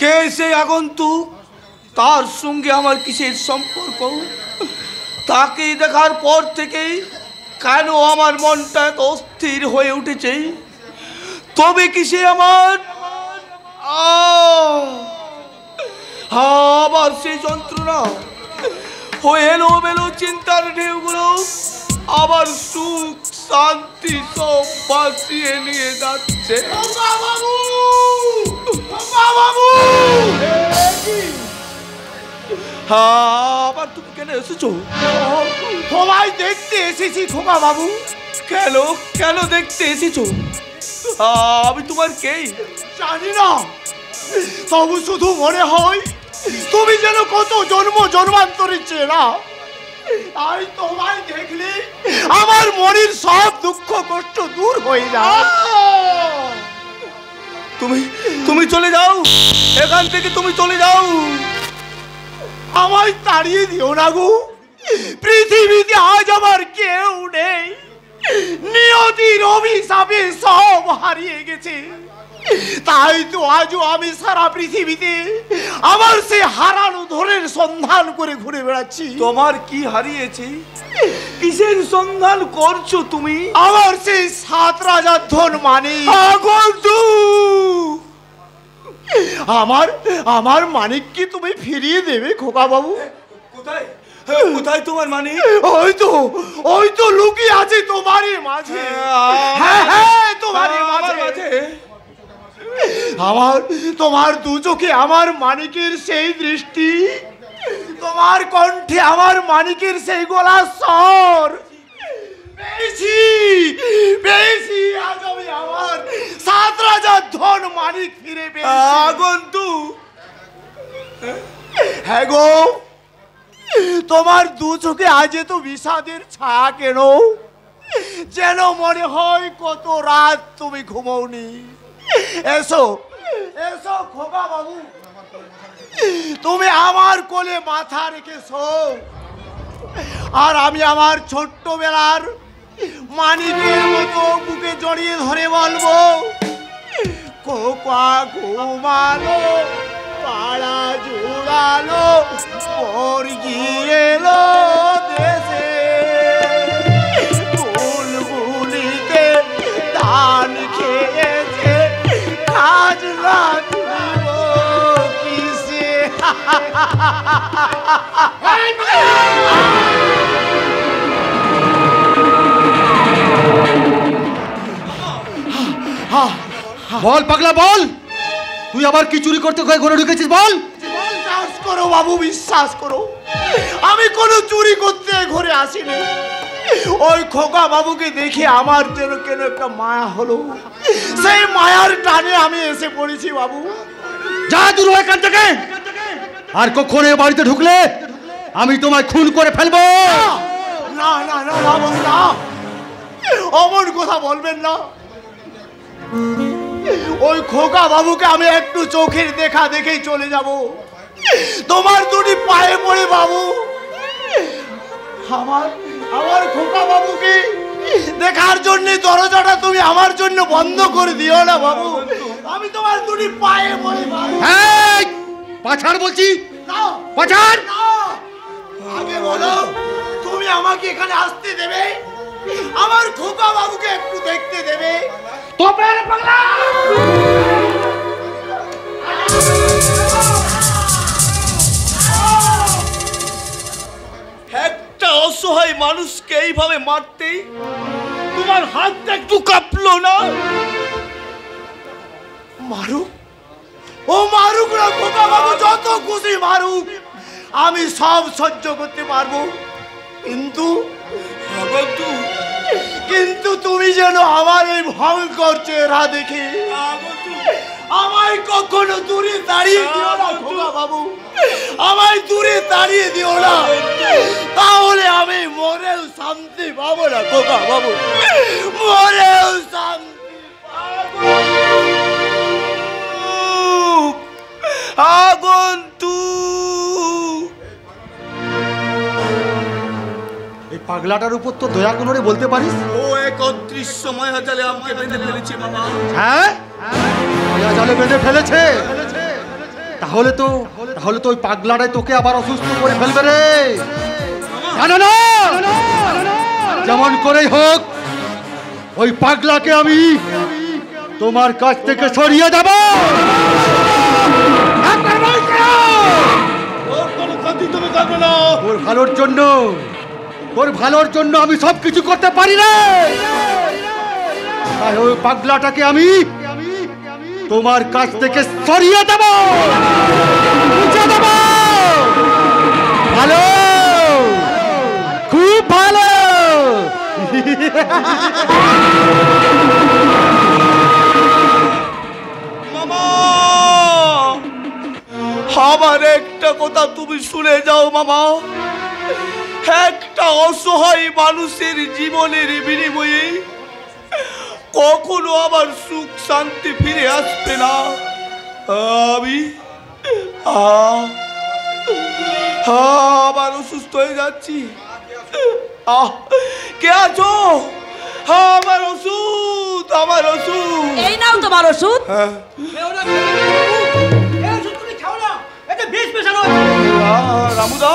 কে সেই আগন্তুক? তার সঙ্গে আমার কিসের সম্পর্ক? তাকে দেখার পর থেকেই কেন আমার মনটা এত অস্থির হয়ে উঠেছে? তবে কিসে আমার আবার সেই যন্ত্রণা হয়ে এলো বেলো চিন্তার ঢেউগুলো আবার সুখ শান্তি সব বাঁচিয়ে নিয়ে যাচ্ছে। আবার তুমি কেন এসেছো? তোমায় দেখতে এসেছি খোকা বাবু। কেন কেন দেখতে এসেছো? আমি তোমার কে জানি না, তবু শুধু মনে হয় তুমি যেন কত জন্ম জন্মান্তরের চেনা। তাই তোমায় দেখলে আমার মনের সব দুঃখ কষ্ট দূর হয়ে যায়। তুমি চলে যাও এখান থেকে, তুমি চলে যাও। আমায় তাড়িয়ে দিও না গো। পৃথিবীতে আজ আমার কেউ নেই। নিয়তির অভিশাপে সব হারিয়ে গেছে। তাই তো আজও আমি সারা পৃথিবীতে আমার সে হারানো ধনের সন্ধান করে ঘুরে বেড়াচ্ছি। তোমার কি হারিয়েছে? কিসের সন্ধান করছো তুমি? আমার সেই 7 রাজার ধন মানে আমার মানিক কি তুমি ফিরিয়ে দেবে খোকা বাবু? কোথায় কোথায় তোমার মানিক? ওই তো লুকিয়ে আছে তোমারই মাঝে। হ্যাঁ তোমারই মাঝে। তোমার দু চোখে আমার মানিকের সেই দৃষ্টি, তোমার কণ্ঠে আমার মানিকের সেই গলার স্বর পেয়েছি। আজ আমি আমার 7 রাজার ধন মানিক ফিরে পেয়েছি। আগন্তুক, হ্যাঁ গো, তোমার দু চোখে আজ তো বিষাদের ছায়া কেন? যেন মনে হয় কত রাত তুমি ঘুমোওনি। এসো এসো খোকা বাবু, তুমি আমার কোলে মাথা রেখে শোও, আর আমি আমার ছোট্টবেলার মানিকের মতো বুকে জড়িয়ে ধরে বলবো, খোকা ঘুমালো, পাড়া জোড়ালো, পর গিয়েলো দেশে, বুলবুলিতে ধান খেয়েছে, খাজনা দিব কিসে? বল পাগলা বল, তুই আবার কি চুরি করতে ঘরে ঢুকেছিস? বল। বিশ্বাস করো বাবু, বিশ্বাস করো, আমি কোনো চুরি করতে ঘরে আসিনি। ওই খোকা বাবুকে দেখে আমার যেন কেন একটা মায়া হলো, সেই মায়ার টানে আমি এসে পড়েছি বাবু। যা দূর হয়ে এখান থেকে, আর কখনো এ বাড়িতে ঢুকলে আমি তোমায় খুন করে ফেলবো। না না না না না, অমন কথা বলবেন না। ওই খোকা বাবুকে আমি একটু চোখের দেখা দেখেই চলে যাব। তোমার দুটি পায়ে পড়ে বাবু, আমার খোকা বাবুকে দেখার জন্য দরজাটা তুমি আমার জন্য বন্ধ করে দিও না বাবু। আমি তোমার দুটি পায়ে পড়ে বাবু। পাছাড় বলছি, না পাছাড়। আগে বলো, তুমি আমাকে এখানে আসতে দেবে? আমার খোকা বাবুকে একটু দেখতে দেবে? একটা অসহায় মানুষকে এইভাবে মারতে তোমার হাতটা একটু কাঁপলো না? মারুক, ও মারুক না খোকা বাবু, যত খুশি মারুক, আমি সব সহ্য করতে পারবো। কিন্তু তুমি যেন আমার এই ভয়ঙ্কর চেহারা দেখে আমায় কখনো দূরে তাড়িয়ে দিও না খোকা বাবু, আমায় দূরে তাড়িয়ে দিও না, তাহলে আমি মরেও শান্তি পাবো না খোকা বাবু, মরেও শান্তি পাবো। আগন্তুক, এই পাগলাটার উপর তো দয়া করে বলতে পারিস? ও এক অদৃশ্য মায়া জালে আমাকে বেঁধে ফেলেছে মামা। হ্যাঁ, মায়া জালে বেঁধে ফেলেছে। তাহলে তো ওই পাগলাটাই তোকে আবার অসুস্থ করে ফেলবে রে। না না, যেমন করেই হোক ওই পাগলাকে আমি তোমার কাছ থেকে সরিয়ে দেব। তোর ভালোর জন্য আমি সবকিছু করতে পারি না। তাই ওই পাগলাটাকে আমি তোমার কাছ থেকে সরিয়ে দেব, মুছে দেব। ভালো, খুব ভালো। মামা, আমার একটা কথা তুমি শুনে যাও মামা। একটা অসহায় মানুষের জীবনের বিনিময়ে কখনো আবার সুখ শান্তি ফিরে আসবে না। আমি আবার অসুস্থ হয়ে যাচ্ছি। কে আছো? আমার ওষুধ, আমার ওষুধ। এই নাও তোমার ওষুধ। রামুদা,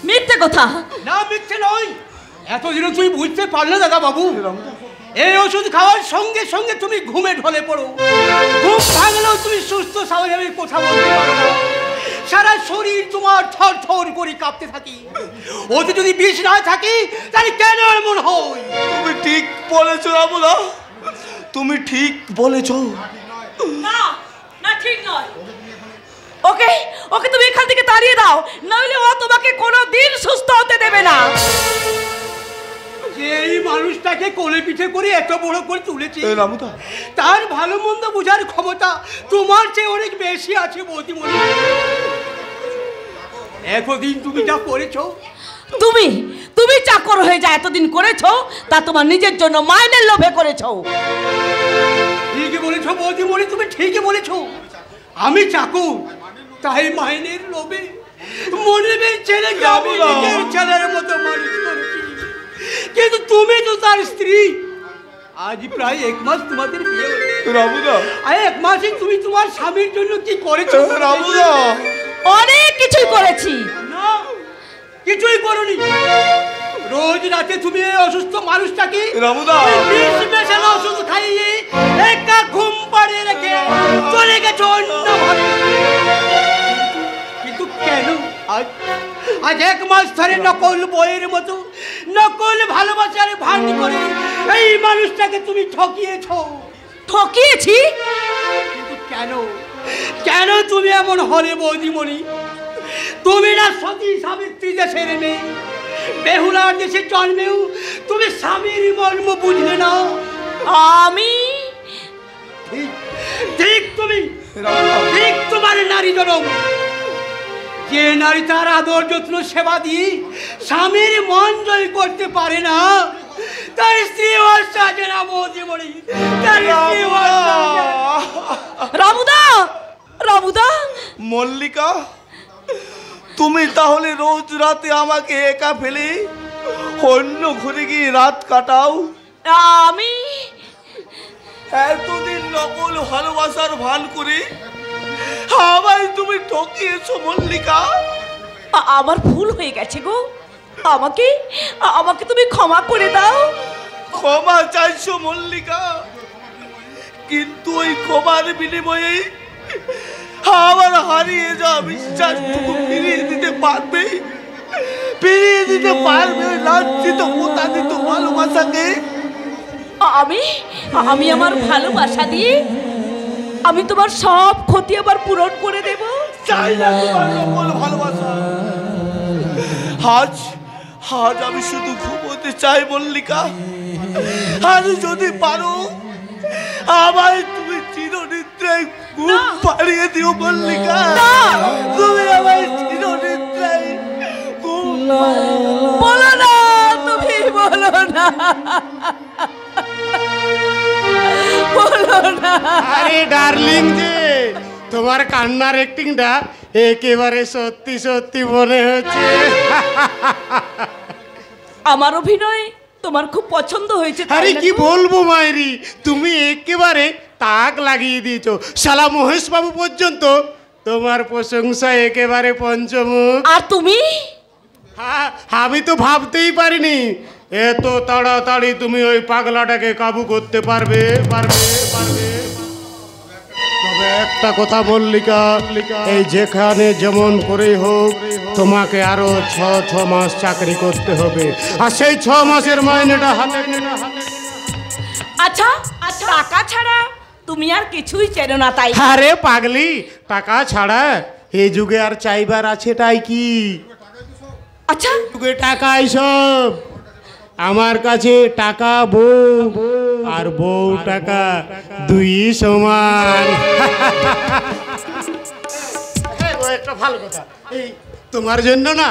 মিথ্যে কথা। না, মিথ্যে নয়। এতদিনও তুমি বুঝতে পারলে দাদা বাবু? এই ওষুধ খাওয়ার সঙ্গে সঙ্গে তুমি ঘুমে ঢলে পড়ো। ঘুম ভাঙলেও তুমি সুস্থ স্বাভাবিক কথা বলতে পারো না। সারা শরীর তোমার থর থর করে কাঁপতে থাকি। ওতে যদি বিষ না থাকি তাহলে কেন এমন হয়? তুমি ঠিক বলেছো রামুদা, তুমি ঠিক বলেছো। না না, ঠিক নয়। ওকে ওকে তুমি এখান থেকে তাড়িয়ে দাও, নইলে ও তোমাকে কোনোদিন সুস্থ হতে দেবে না। যে এই মানুষটাকে কোলে পিঠে করে এত বড় করে তুলেছে, রামুদা, তার ভালো মন্দ বোঝার ক্ষমতা তোমার চেয়ে অনেক বেশি আছে বৌদিমণি। এতদিন তুমি যা করেছো, তুমি চাকর হয়ে যা এতদিন করেছো, তা তোমার নিজের জন্য মাইনের লোভে করেছো। ঠিকই বলেছো বৌদিমণি, তুমি ঠিকই বলেছো। আমি চাকর, তাই মাইনের লোভে মনিবের ছেলেকে আমি নিজের ছেলের মতো মানুষ করেছি। কিন্তু তুমি তো তার স্ত্রী। আজ প্রায় 1 মাস তোমাদের বিয়ে হয়েছে রামুদা। আর 1 মাসে তুমি তোমার স্বামীর জন্য কি করেছো? রামুদা, অনেক কিছুই করেছি। না, কিছুই করোনি। রোজ রাতে তুমি এই অসুস্থ মানুষটাকে রামুদা, বিষ মেশানো ওষুধ খাইয়ে একা ঘুম পাড়িয়ে রেখে চলে গেছো অন্য ঘরে। কিন্তু কেন আজ 1 মাস ধরে নকল বইয়ের মতো নকল ভালোবাসার ভান করে এই মানুষটাকে তুমি ঠকিয়েছো? ঠকিয়েছি? কিন্তু কেন তুমি এমন হলে বৌদিমণি? তুমি না সতী সাবিত্রী দেশের মেয়ে, বেহুলার দেশে জন্মেও তুমি স্বামীর মর্ম বুঝলে না। আমি ঠিক তোমার নারী জনম। যে নারী তার আদর যত্ন সেবা দিয়ে স্বামীর মন জয় করতে পারে না, তার স্ত্রী সাজে না বৌদিমণি, তার স্ত্রী রামুদা। মল্লিকা, তুমি তাহলে রোজ রাতে আমাকে একা ফেলে অন্য ঘরে গিয়ে রাত কাটাও? আমি এতদিন নকল ভালোবাসার ভান করে আমায় তুমি ঠকিয়েছো মল্লিকা। আমার ভুল হয়ে গেছে গো। আমাকে তুমি ক্ষমা করে দাও। ক্ষমা চাইছো মল্লিকা, কিন্তু ওই ক্ষমার বিনিময়ে আমার হারিয়ে যাওয়া বিশ্বাসটুকু ফিরিয়ে দিতে পারবে ওই লাঞ্ছিত প্রতারিত ভালোবাসাকে? আমি আমার ভালোবাসা দিয়ে আমি তোমার সব ক্ষতি আবার পূরণ করে দেব। চাই না তোমার নকল ভালোবাসা। আজ আমি শুধু ঘুমোতে চাই মল্লিকা। আর যদি পারো আমায় তুমি চিরনিদ্রায় ঘুম পাড়িয়ে দিও মল্লিকা। তুমি আমায় চিরনিদ্রায় ঘুম বলো না, তুমি বলো না, বলো না। আরে ডার্লিং, যে তোমার কান্নার অ্যাক্টিংটা একেবারে সত্যি সত্যি মনে হচ্ছে। আমার অভিনয় তোমার খুব পছন্দ হয়েছে। আরে কি বলবো মায়েরি, তুমি একেবারে তাক লাগিয়ে দিয়েছো। শালা মহেশ বাবু পর্যন্ত তোমার প্রশংসা একেবারে পঞ্চমুখ। আর তুমি? হ্যাঁ, আমি তো ভাবতেই পারিনি এত তাড়াতাড়ি তুমি ওই পাগলাটাকে কাবু করতে পারবে। তবে একটা কথা মল্লিকা, এই যেখানে যেমন করেই হোক তোমাকে আরো 6 মাস চাকরি করতে হবে, আর সেই 6 মাসের মাইনেটা হাতে। আচ্ছা, টাকা ছাড়া তুমি আর কিছুই চেনো না তাই? আরে পাগলি, টাকা ছাড়া এই যুগে আর চাইবার আছে তাই কি? আচ্ছা, যুগে টাকাই সব। আমার কাছে টাকা বউ আর বউ টাকা দুই সমান। একটা ভালো কথা, এই তোমার জন্য না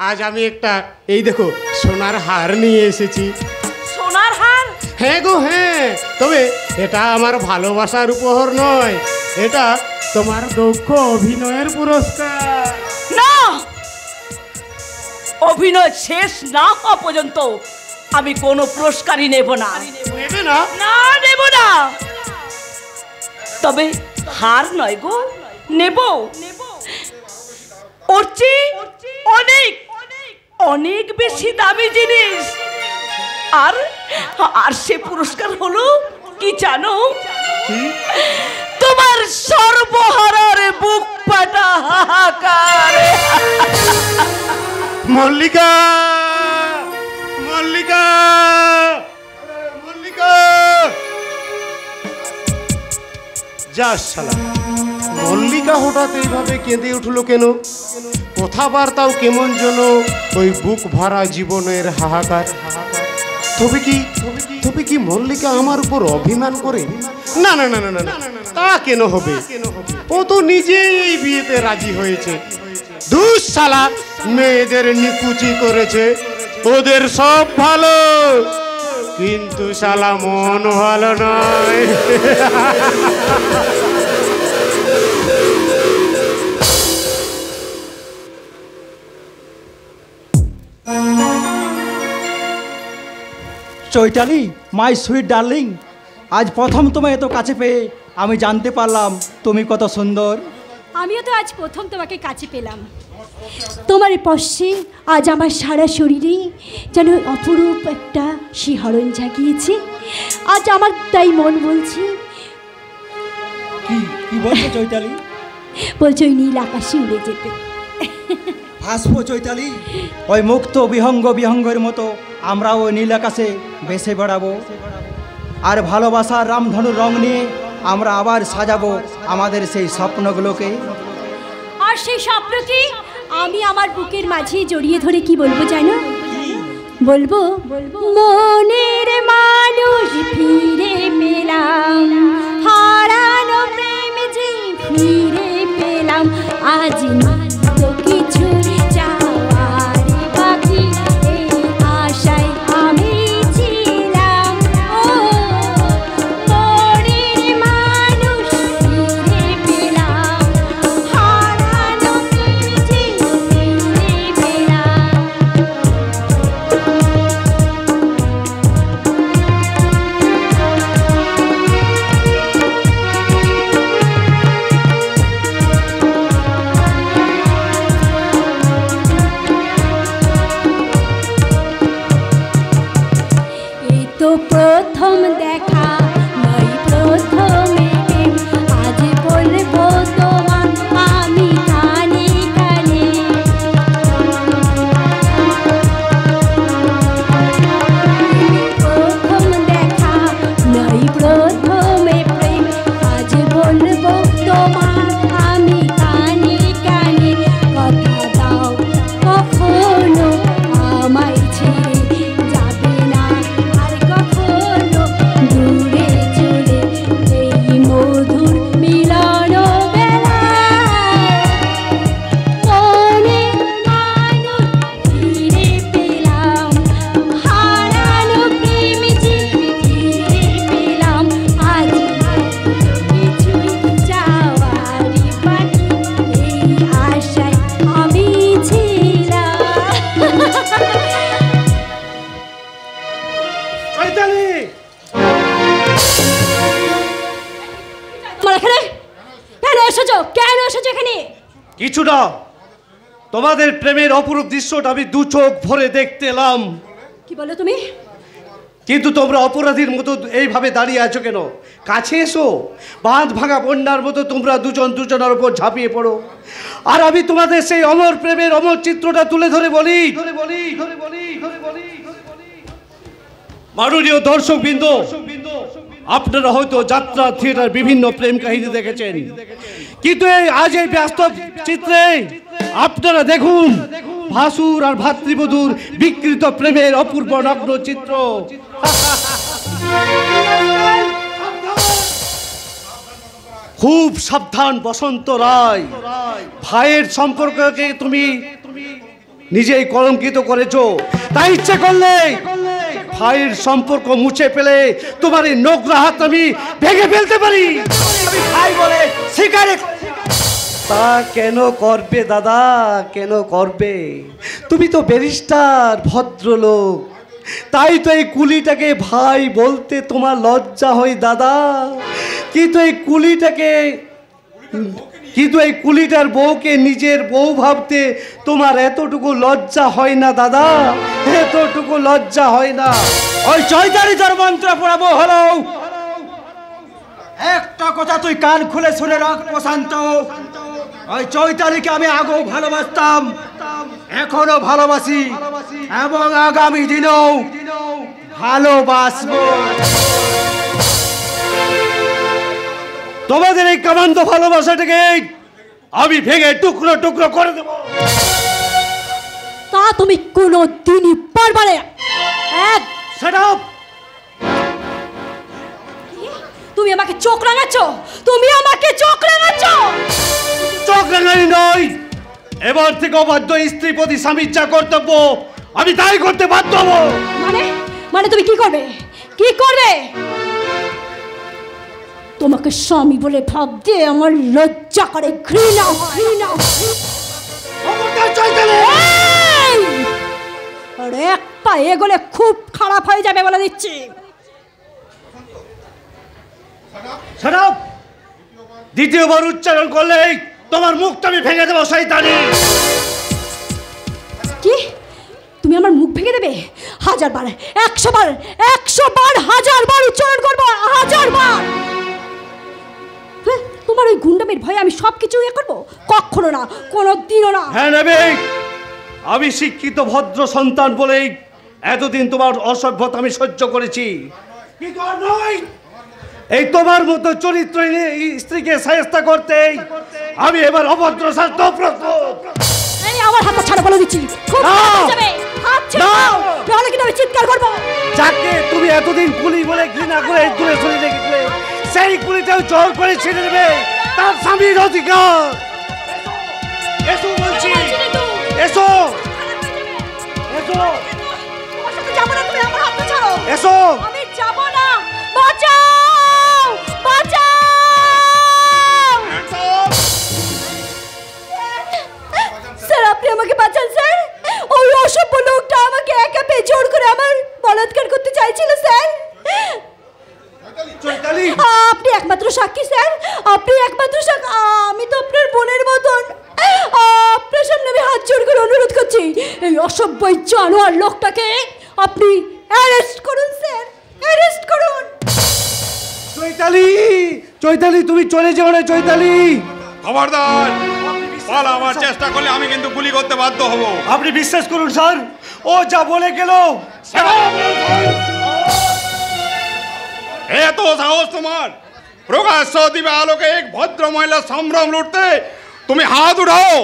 আজ আমি একটা এই দেখো সোনার হার নিয়ে এসেছি। সোনার হার? হ্যাঁ গো হ্যাঁ, তবে এটা আমার ভালোবাসার উপহার নয়, এটা তোমার দক্ষ অভিনয়ের পুরস্কার। না, অভিনয় শেষ না হওয়া পর্যন্ত আমি কোনো পুরস্কারই নেব না। নেবে না? না, নেব না। তবে হার নয় গো, নেব। ওর চেয়ে অনেক অনেক বেশি দামি জিনিস। আর আর সে পুরস্কার হলো কি জানো? তোমার সর্বহারার বুক ফাটা হাহাকার। মল্লিকা, মল্লিকা, মল্লিকা! যা শালা, মল্লিকা হঠাৎ এইভাবে কেঁদে উঠলো কেন? কথাবার্তাও কেমন যেন ওই বুক ভরা জীবনের হাহাকার। তবে কি মল্লিকা আমার উপর অভিমান করে? না না না না না, তা কেন হবে? ও তো নিজেই এই বিয়েতে রাজি হয়েছে। দুঃশালা মেয়েদের নিকুচি করেছে, ওদের সব ভালো, কিন্তু শালা মন ভালো নয়। চৈতালি, মাই সুইট ডার্লিং, আজ প্রথম তোমায় এত কাছে পেয়ে আমি জানতে পারলাম তুমি কত সুন্দর। আমিও তো আজ প্রথম তোমাকে কাছে পেলাম। তোমার স্পর্শে আজ আমার সারা শরীরে যেন অপরূপ একটা শিহরণ জাগিয়েছে। আজ আমার তাই মন বলছে, কি বলছো চৈতালি? বলছো ওই নীল আকাশে উড়ে যেতে। ভাসবো চৈতালি, ওই মুক্ত বিহঙ্গের মতো আমরা ওই নীল আকাশে বেসে বেড়াবো, আর ভালোবাসার রামধনুর রং নিয়ে আমরা আবার সাজাবো আমাদের সেই স্বপ্নগুলোকে। আর সেই স্বপ্নকে আমি আমার বুকের মাঝে জড়িয়ে ধরে কি বলবো জানো? বলবো, মনের মানুষ ফিরে পেলাম, হারানো প্রেম যে ফিরে পেলাম, আজ তো কিছু চাওয়ার বাকি, এই আশায় আমি ছিলাম। ও মনের মানুষ ফিরে পেলাম, হারানো প্রেম যে ফিরে পেলাম। এই তো প্রথম দেখা নয় প্রথমে প্রেম, আজ বলবো তোমার আমি কানে কানে। প্রথম দেখা নয় প্রথমে প্রেম, আজ বলবো তোমার আমি কানে কানে। কথা দাও কখনো আমায় ছেড়ে যাবে না, আর কখনো দূরে চলে এই মধুর মিলন বেলায়। মনের মানুষ ফিরে পেলাম, হারানো প্রেম যে ফিরে পেলাম, আজ কিছুই চাওয়ারই বাকি, এই আশায় আমি ছিলাম। চৈতালি! তোমার এখানে কেন? এসেছো? কেন এসেছো এখানে? কিছু না, তোমাদের প্রেমের অপরূপ দৃশ্যটা আমি দু চোখ ভরে দেখতে এলাম। কি বলো তুমি? কিন্তু তোমরা অপরাধীর মতো এইভাবে দাঁড়িয়ে আছো কেন? কাছে এসো। বাঁধ ভাঙা বন্যার মতো তোমরা দুজন দুজনের উপর ঝাঁপিয়ে পড়ো, আর আমি তোমাদের সেই অমর প্রেমের অমর চিত্রটা তুলে ধরে বলি। মাননীয় দর্শকবৃন্দ, আপনারা হয়তো যাত্রা থিয়েটার বিভিন্ন প্রেম কাহিনী দেখেছেন, কিন্তু আজ এই বাস্তব চিত্রে আপনারা দেখুন ভাসুর আর ভাতৃবধূর বিকৃত প্রেমের অপূর্ব নগ্ন চিত্র। খুব সাবধান বসন্ত রায়, ভাইয়ের সম্পর্ককে তুমি নিজেই কলঙ্কিত করেছো, তাই ইচ্ছে করলে ভাইয়ের সম্পর্ক মুছে ফেলে তোমার এই নোংরা হাত আমি ভেঙে ফেলতে পারি। আমি ভাই বলে স্বীকার। তা কেন করবে দাদা, কেন করবে? তুমি তো ব্যারিস্টার, ভদ্রলোক, তাই তো এই কুলিটাকে ভাই বলতে তোমার লজ্জা হয় দাদা। কিন্তু এই কুলিটার বউকে নিজের বউ ভাবতে তোমার এতটুকু লজ্জা হয় না দাদা, এতটুকু লজ্জা হয় না? ওই চৈতালি তোর মন্ত্র পড়াবো হলো। একটা কথা তুই কান খুলে শুনে রাখ প্রশান্ত, ওই চৈতালিকে আমি আগেও ভালোবাসতাম, এখনো ভালোবাসি এবং আগামী দিনেও ভালোবাসবো। তোমাদের এই কামান্ত ভালোবাসাটাকে আমি ভেঙে টুকরো টুকরো করে দেব। তা তুমি কোনো দিনই পারবে না। Shut up! তুমি আমাকে চোখ রাঙাচ্ছ, তুমি আমাকে চোখ রাঙাচ্ছ। চোখ রাঙানি নয়, এবার থেকে অবাধ্য স্ত্রী প্রতি স্বামীর যা কর্তব্য আমি তাই করতে বাধ্য হব। মানে তুমি কি করবে? কি করবে? তোমাকে স্বামী বলে ভাবতে আমার লজ্জা করে, ঘৃণা ঘৃণা। আর এক পা এগোলে খুব খারাপ হয়ে যাবে বলে দিচ্ছি। Shut up! দ্বিতীয়বার উচ্চারণ করলেই তোমার মুখটা আমি ভেঙে দেবো শয়তানি। কি? তুমি আমার মুখ ভেঙে দেবে? 1000 বার, 100 বার, 100 বার, 1000 বার উচ্চারণ করবো, 1000 বার। তোমার ওই গুন্ডামের ভয়ে আমি সবকিছু ইয়ে করবো? কখনো না, কোনোদিনও না। হ্যাঁ নেবে, আমি শিক্ষিত ভদ্র সন্তান বলেই এতদিন তোমার অসভ্যতা আমি সহ্য করেছি, কিন্তু আর নয়। এই তোমার মতো চরিত্রহীন স্ত্রীকে সায়স্তা করতে আমি এবার অভদ্র শাস্তি প্রস্তুত। এই আমার হাতটা ছাড়ো বলে দিচ্ছি, খুব খারাপ যাবে। হাত ছাড়ো, নাহলে কিন্তু আমি চিৎকার করবো। যাকে তুমি এতদিন কুলি বলে ঘৃণা করে দূরে সরে রেখেছিলে, সেই কুলিটাও জোর করে ছেড়ে দেবে তার স্বামীর অধিকার। এসো বলছি, এসো এসো। তোমার সাথে যাবো না, তুমি আমার হাতটা ছাড়ো। এসো। আমি যাবো না, বাঁচাও বাঁচাও। স্যার আপনি আমাকে বাঁচান স্যার। ওই অসভ্য লোকটা আমাকে একা পেয়ে জোর করে আমার বলাৎকার করতে চাইছিল স্যার। চৈতালি, আপনি একমাত্র সাক্ষী স্যার, আপনি একমাত্র সাক্ষী। আমি তো আপনার বোনের মতন, আপনার সামনে আমি হাত জোড় করে অনুরোধ করছি, এই অসভ্য জানোয়ার লোকটাকে আপনি অ্যারেস্ট করুন স্যার, অ্যারেস্ট করুন। চৈতালি, চৈতালি তুমি চলে যেও না চৈতালি। খবরদার, পালা আমার চেষ্টা করলে আমি কিন্তু গুলি করতে বাধ্য হব। আপনি বিশ্বাস করুন স্যার, ও যা বলে গেল। এত সাহস তোমার? প্রকাশ্য দিবে আলোকে এক ভদ্র মহিলা সম্ভ্রম লুটতে তুমি হাত উঠাও,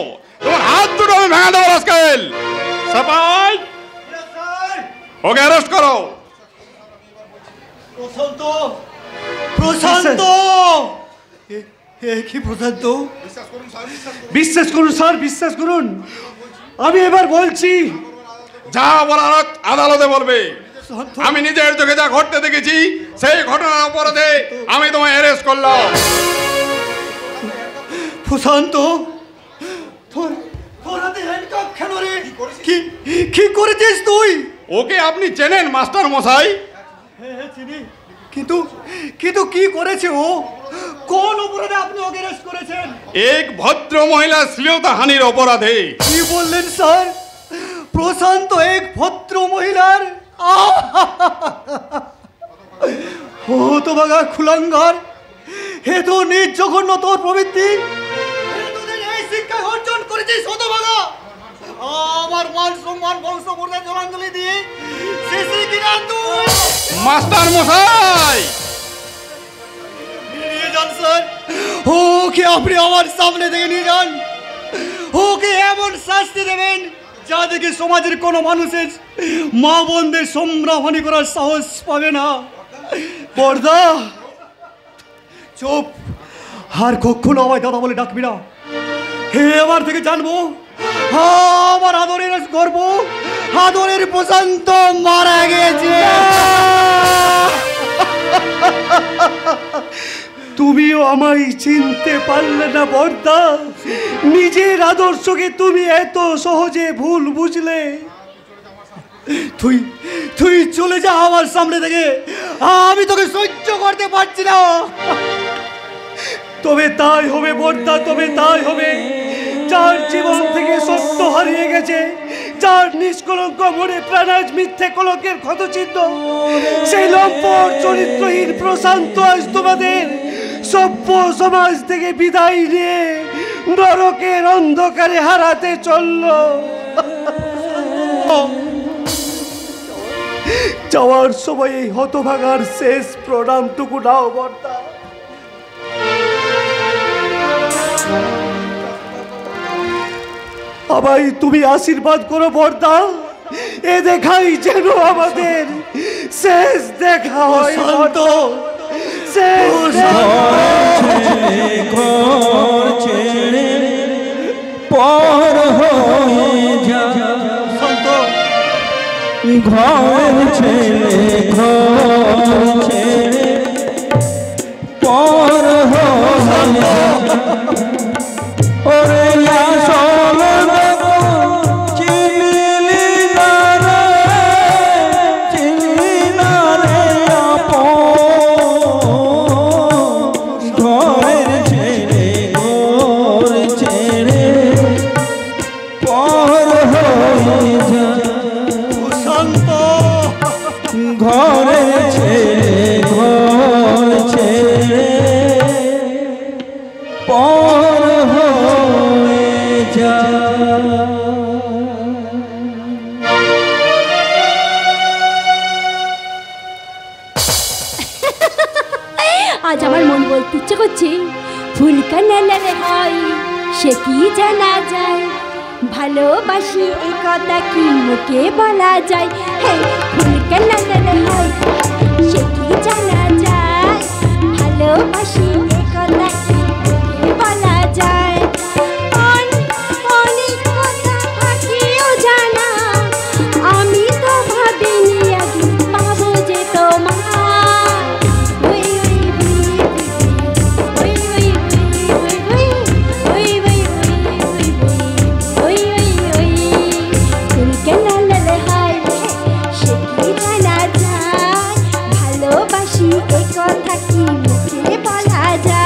তোমার হাত দুটো আমি ভেঙে দেবো আজকাল। সাপাই, ওকে অ্যারেস্ট করো। প্রশান্ত, প্রশান্ত, কি প্রশান্ত? বিশ্বাস করুন স্যার, বিশ্বাস করুন, আমি এবার বলছি। যা বলার আদালতে বলবে। আমি নিজের চোখে যা ঘটতে দেখেছি সেই ঘটনার অপরাধে আমি তোমায় অ্যারেস্ট করলাম। প্রশান্ত, কি করেছিস তুই? ওকে আপনি চেনেন মাস্টার মশাই? হ্যাঁ চিনি, কিন্তু কিন্তু কি করেছে ও? কোন অপরাধে আপনি লোক অ্যারেস্ট করেছেন। এক ভদ্র মহিলা শ্লীলতাহানির অপরাধে। কি বললেন স্যার? প্রশান্ত এক ভদ্র মহিলার হতভাগা খুলাঙ্গার, হে তো নিজ জঘন্য তোর প্রবৃত্তি, এই শিক্ষা অর্জন করেছিস হতভাগা। আমার মান সম্মান বংশ মর্যাদা জলাঞ্জলি দিয়ে শেষে কিনা তুই মাস্টার মশাই নিয়ে যান স্যার, ওকে আপনি আমার সামনে থেকে নিয়ে যান। ওকে এমন শাস্তি দেবেন যা দেখে সমাজের কোনো মানুষের মা বোনদের সম্ভ্রমণী করার সাহস পাবে না। পর্দা চুপ, আর কখনো আমায় দাদা বলে ডাকবি না। হে এবার থেকে জানবো আমার আদরের গর্ব, আদরের প্রশান্ত মারা গেছে। তুমিও আমায় চিনতে পারলে না বর্দা? নিজের আদর্শকে তুমি এত সহজে ভুল বুঝলে? তুই তুই চলে যা আমার সামনে থেকে, আমি তোকে সহ্য করতে পারছি না। তবে তাই হবে বর্দা, তবে তাই হবে। যার জীবন থেকে সত্য হারিয়ে গেছে, যার নিষ্কলঙ্ক মনে প্রাণাজ মিথ্যে কলঙ্কের ক্ষতচিহ্ন, সেই লম্পট চরিত্রহীন প্রশান্ত আজ তোমাদের সভ্য সমাজ থেকে বিদায় নিয়ে নরকের অন্ধকারে হারাতে চলল। যাওয়ার সময় এই হতভাগার শেষ প্রণামটুকু নাও বর্দা। আমায় তুমি আশীর্বাদ করো বর্দা, এ দেখাই যেন আমাদের শেষ দেখা হয়। শেষ পর হয়ে যা ঘর ছেড়ে ঘর ছেড়ে পর হয়ে ওরে আসল চিনলি না রে, চিনলি না রে আপন ঘর ছেড়ে ঘর ছেড়ে পর হয়ে যা ঘরে ছেড়ে ঘর ছেড়ে পর হয়ে যা। আজ আমার মন বলতে ইচ্ছে করছে, ফুল কানালে হয় সে কি জানা যায়, ভালোবাসি এই কথা কি মুখে বলা যায়। ফুল কানালে হয় সে কি জানা যায়, ভালোবাসি এই কথা কি মুখে বলা যায়। অনেক কথা থাকিও জানা, আমি তো ভাবিনি আগে পাবো যে তোমার। ভালোবাসি এই কথা কি মুখে বলা যায়।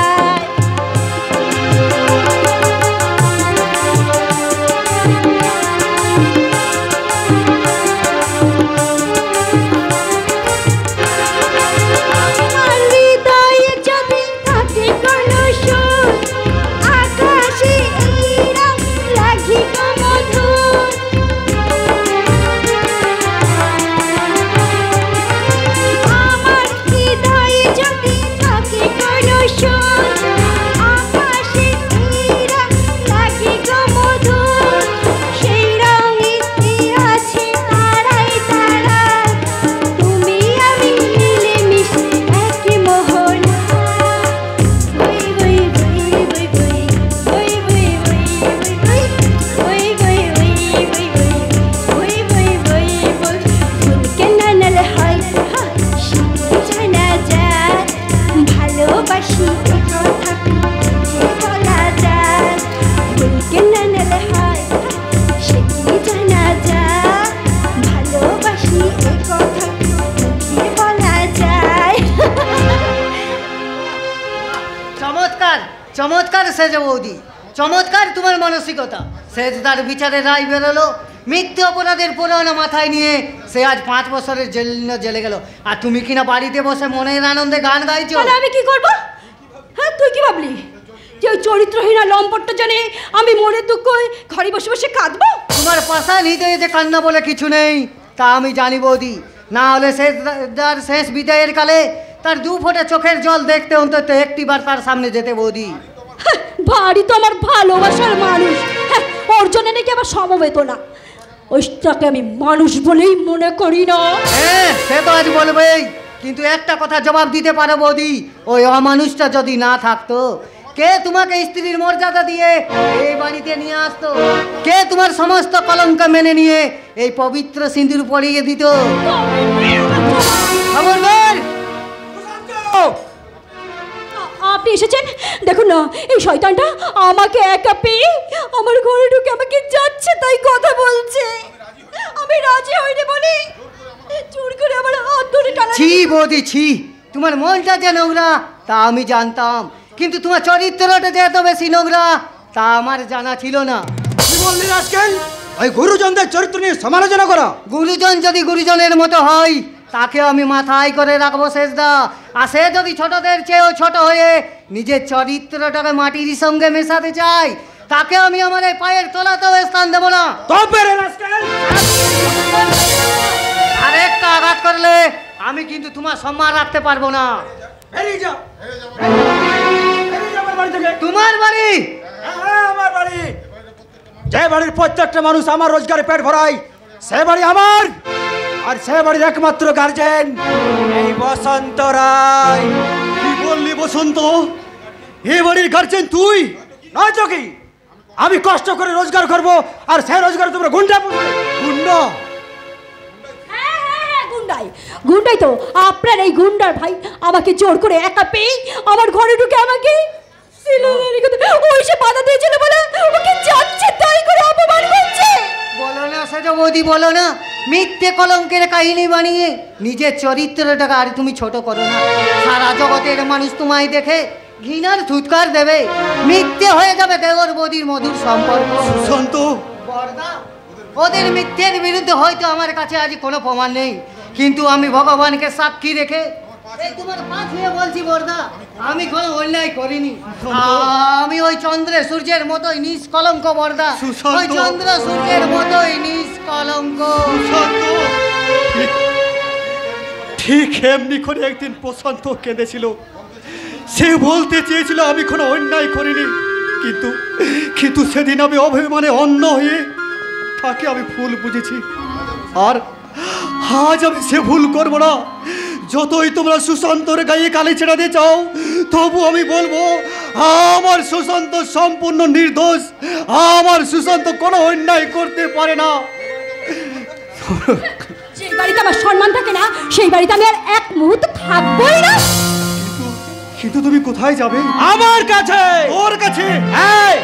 চমৎকার সেজে বৌদি, চমৎকার তোমার মানসিকতা। সেজদার বিচারে রায় বেরোলো, মিথ্যে অপরাধের পুরোনো মাথায় নিয়ে সে আজ 5 বছরের জেলে গেল, আর তুমি কিনা বাড়িতে বসে মনের আনন্দে গান গাইছো। তাহলে আমি কি করব? হ্যাঁ, তুই কি ভাবলি যে ওই চরিত্রহীনা লম্পটটা জানে আমি মনের দুঃখ ঘরে বসে বসে কাঁদবো? তোমার পাশা হৃদয়ে যে কান্না বলে কিছু নেই তা আমি জানি বৌদি। না হলে সেজদার শেষ বিদায়ের কালে তার 2 ফোঁটা চোখের জল দেখতে অন্তত একটিবার তার সামনে যেতে বৌদি। ভারী তো আমার ভালোবাসার মানুষ। হ্যাঁ, ওর জন্য নাকি আবার সমবেদনা। ওইটাকে আমি মানুষ বলেই মনে করি না। হ্যাঁ, সে তো আজ বলবেই, কিন্তু একটা কথা জবাব দিতে পারো বৌদি, ওই অমানুষটা যদি না থাকতো, কে তোমাকে স্ত্রীর মর্যাদা দিয়ে এই বাড়িতে নিয়ে আসতো? কে তোমার সমস্ত কলঙ্ক মেনে নিয়ে এই পবিত্র সিঁদুর পরিয়ে দিত? খবরদার! আপনি এসেছেন, দেখুন না, এই শয়তানটা আমাকে একা পেয়ে আমার ঘরে ঢুকে আমাকে যাচ্ছে তাই কথা বলছে। আমি রাজি হইনি বলি চুর করে আমার হাত ধরে টানা। ছি বৌদি ছি, তোমার মনটা যে নোংরা তা আমি জানতাম, কিন্তু তোমার চরিত্রটা যে এত বেশি নোংরা তা আমার জানা ছিল না। কি বললি আজকাল? ওই গুরুজনদের চরিত্র নিয়ে সমালোচনা করা? গুরুজন যদি গুরুজনের মতো হয় তাকে আমি মাথায় করে রাখবো সেজদা, আর সে যদি ছোটদের চেয়েও ছোট হয়ে নিজের চরিত্রটাকে মাটির সঙ্গে মেশাতে চায়, তাকে আমি আমার এই পায়ের তলাতেও স্থান দেবো না। আর একটা আঘাত করলে আমি কিন্তু তোমার সম্মান রাখতে পারবো না। তোমার বাড়ি? আমার বাড়ি। যে বাড়ির প্রত্যেকটা মানুষ আমার রোজগারে পেট ভরায় সে বাড়ি আমার, আর সে বাড়ির একমাত্র গার্জেন এই বসন্ত রায়। কি বললি বসন্ত? এ বাড়ির গার্জেন তুই? নয় তো কি? আমি কষ্ট করে রোজগার করব আর সে রোজগার তোমরা গুন্ডা বুঝবে? গুন্ডা? গুন্ডাই তো আপনার এই গুন্ডার ভাই আমাকে জোর করে একা পেয়ে আমার ঘরে ঢুকে আমাকে ওই সে বাধা দিয়েছিল বলে ওকে যাচ্ছে তাই করে অপমান করছে। বলো না সেজো বৌদি, বলো না, মিথ্যে কলঙ্কের কাহিনী বানিয়ে নিজের চরিত্রটাকে আর তুমি ছোট করো না। সারা জগতের মানুষ তোমায় দেখে ঘৃণার থুৎকার দেবে, মিথ্যে হয়ে যাবে দেবর বৌদির মধুর সম্পর্ক। সুশান্ত, বর্দা, ওদের মিথ্যের বিরুদ্ধে হয়তো আমার কাছে আজ কোনো প্রমাণ নেই, কিন্তু আমি ভগবানকে সাক্ষী রেখে এই তোমার পা ছুঁয়ে বলছি বর্দা, আমি কোনো অন্যায় করিনি। আমি ওই চন্দ্রে সূর্যের মতোই নিষ্কলঙ্ক বর্দা, ওই চন্দ্র সূর্যের মতোই নিষ্কলঙ্ক। ঠিক এমনি করে একদিন প্রশান্ত কেঁদেছিল। সে বলতে চেয়েছিল আমি কোনো অন্যায় করিনি, কিন্তু সেদিন আমি অভিমানে অন্ধ হয়ে তাকে আমি ভুল বুঝেছি। আর আজ আমি সে ভুল করবো না। যতই তোমরা সুশান্তর গায়ে কালি ছেড়া দিয়ে চাও, তবু আমি বলবো আমার সুশান্ত সম্পূর্ণ নির্দোষ। আমার সুশান্ত কোনো অন্যায় করতে পারে না। যে বাড়িতে আমার সম্মান থাকে না সেই বাড়িতে আমি আর এক মুহূর্ত থাকবোই না। কিন্তু তুমি কোথায় যাবে? আমার কাছে। ওর কাছে? এই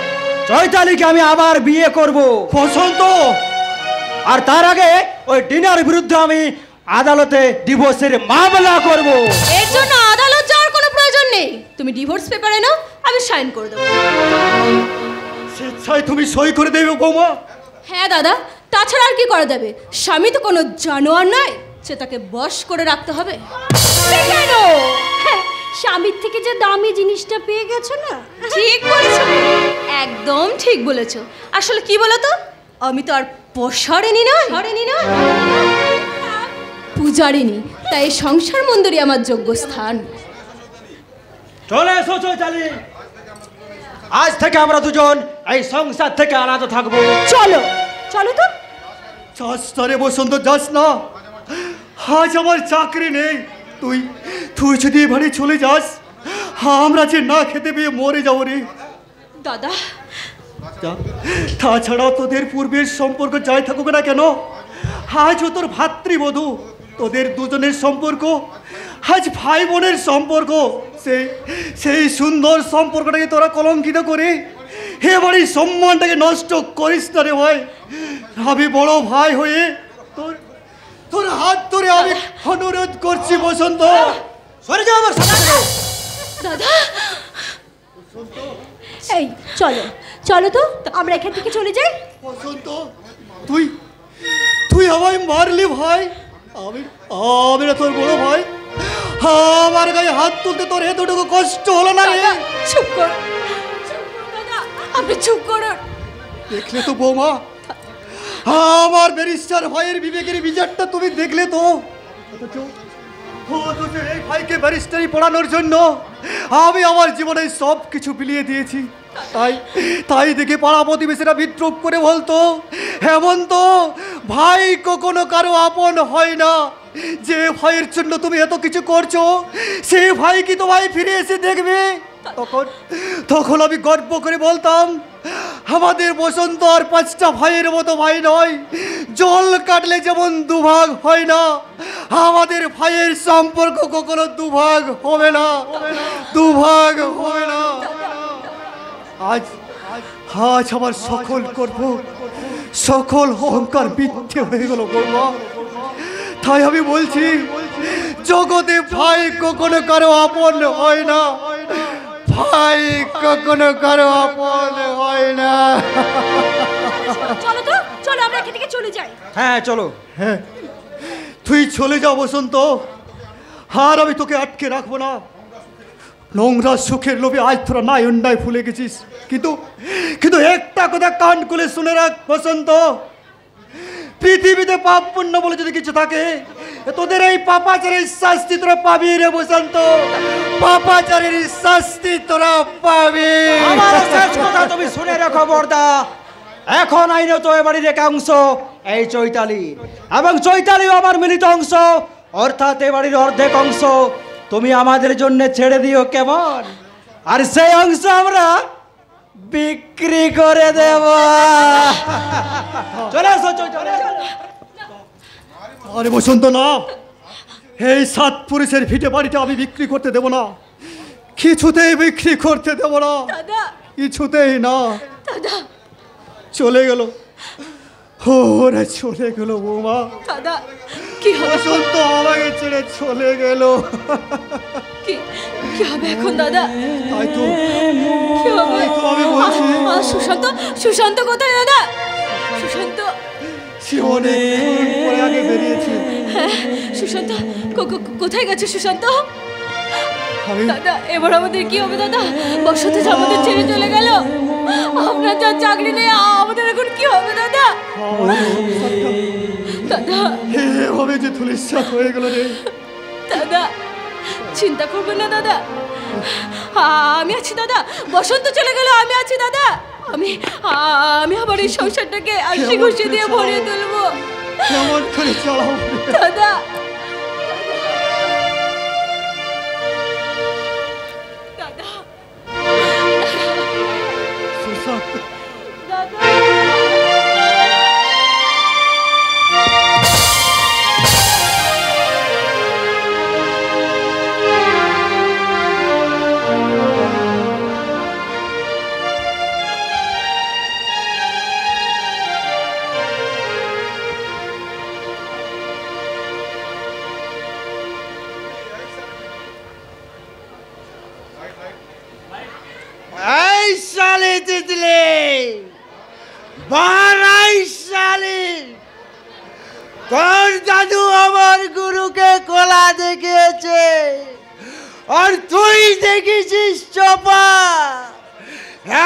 চৈতালিকে আমি আবার বিয়ে করব। বসন্ত, আর তার আগে ওই ডিনার বিরুদ্ধে আমি আদালতে ডিভোর্সের মামলা করব। এর জন্য আদালত যাওয়ার কোনো প্রয়োজন নেই, তুমি ডিভোর্স পেপারে নাও, আমি সাইন করে দেবো। স্বেচ্ছায় তুমি সই করে দেবে বৌমা? হ্যাঁ দাদা, তাছাড়া আর কি করা যাবে? স্বামী তো কোনো জানোয়ার নয় সে তাকে বশ করে রাখতে হবে। কেন? স্বামীর থেকে যে দামি জিনিসটা পেয়ে গেছো না। ঠিক বলেছো, একদম ঠিক বলেছো। আসলে কি বলো তো, আমি তো আর পোষারিনী নয়, পূজারিনী, তাই সংসার মন্দিরই আমার যোগ্য স্থান। চলে এসো চৈতালি, আজ থেকে আমরা দুজন এই সংসার থেকে আলাদা থাকবো। চলো চলো তো। যাস না রে বসন্ত, যাস না। আজ আমার চাকরি নেই। তুই যদি এবারে চলে যাস, আমরা যে না খেতে পেয়ে মরে যাবো রে দাদা। তাছাড়াও তোদের পূর্বের সম্পর্ক যাই থাকুক না কেন, আজও তোর ভাতৃবধূ, তোদের দুজনের সম্পর্ক আজ ভাই বোনের সম্পর্ক। সেই সুন্দর সম্পর্কটাকে তোরা কলঙ্কিত করে এবারে সম্মানটাকে নষ্ট করিস না রে ভাই। আমি বড় ভাই হয়ে তোর হাত ধরে আমি অনুরোধ করছি বসন্ত, সরে যাও আমার সামনে থেকে। দাদা এই চলো চলো তো আমরা এখান থেকে চলে যাই। বসন্ত, তুই তুই আমায় মারলি ভাই। আমি আমি না তোর বড় ভাই, আমার গায়ে হাত তুলতে তোর এতটুকু কষ্ট হলো না রে? চুপ কর দাদা, আপনি চুপ করুন। দেখলে তো বৌমা, আমার ব্যারিস্টার ভাইয়ের বিবেকের বিচারটা তুমি দেখলে তো? অথচ এই ভাইকে ব্যারিস্টারি পড়ানোর জন্য আমি আমার জীবনে সব কিছু বিলিয়ে দিয়েছি। তাই তাই দেখে পাড়া প্রতিবেশীরা বিদ্রোহ করে বলতো, হেমন্ত ভাই কখনো কারো আপন হয় না। যে ভাইয়ের জন্য তুমি এত কিছু করছো, সে ভাই কি তোমায় ফিরে এসে দেখবে? তখন তখন আমি গর্ব করে বলতাম, আমাদের বসন্ত আর 5টা ভাইয়ের মতো ভাই নয়। জল কাটলে যেমন দুভাগ হয় না, আমাদের ভাইয়ের সম্পর্ক কখনো দুভাগ হবে না, দুভাগ হবে না। আজ আজ আমার সকল করব, সকল অহংকার মিথ্যে হয়ে গেল বৌমা। তাই আমি বলছি, জগতে ভাই কখনো কারো আপন হয় না, ভাই কখনো কারো আপন হয় না। চলো তো চলো আমরা এখান থেকে চলে যাই। হ্যাঁ চলো। হ্যাঁ, তুই চলে যাও বসন্ত, আর আমি তোকে আটকে রাখবো না। নোংরা সুখের লোভে আজ তোরা নাই অন্যায় ভুলে গেছিস, কিন্তু কিন্তু একটা কথা কান খুলে শুনে রাখ বসন্ত, পৃথিবীতে পাপ পুণ্য বলে যদি কিছু থাকে, তোদের এই পাপাচারের শাস্তি তোরা পাবি রে বসন্ত, পাপাচারের শাস্তি তোরা পাবি। আমার শেষ কথা তুমি শুনে রাখো বর্দা, এখন আইনত এ বাড়ির এক অংশ এই চৈতালি, এবং চৈতালিও আমার মিলিত অংশ, অর্থাৎ এ বাড়ির অর্ধেক অংশ তুমি আমাদের জন্য ছেড়ে দিও, কেমন? আর সেই অংশ আমরা বিক্রি করে দেব। চলে আসো চৈতালি। আরে বসন্ত না, এই 7 পুরুষের ভিটে বাড়িটা আমি বিক্রি করতে দেব না, কিছুতেই বিক্রি করতে দেব না, কিছুতেই না। চলে গেল, ওরা চলে গেল বৌমা। দাদা কি হবে? বসন্ত আমাকে ছেড়ে চলে গেল। কি হবে এখন দাদা? তাই তো কি হবে? আমি বলছি, সুশান্ত, সুশান্ত কোথায় দাদা? সুশান্ত সে অনেক পরে আগে বেরিয়েছে। হ্যাঁ সুশান্ত, কোথায় গেছে সুশান্ত? দাদা এবার আমাদের কি হবে দাদা? বসন্ত যে আমাদের ছেড়ে চলে গেল, আপনার যা চাকরি নেই, আমাদের এখন কি হবে দাদা? দাদা এভাবে যে ধুলিস্যাৎ হয়ে গেল রে। দাদা চিন্তা করবেন না দাদা, আমি আছি দাদা। বসন্ত চলে গেল, আমি আছি দাদা। আমি আবার এই সংসারটাকে হাসি খুশি দিয়ে ভরিয়ে তুলবো। কেমন করে চালাও দাদা? দাদা সুশান্ত, দাদা এই শালি তিতলি, বারাই শালি, তোর দাদু আমার গুরুকে কোলা দেখিয়েছে, আর তুই দেখেছিস চোপা।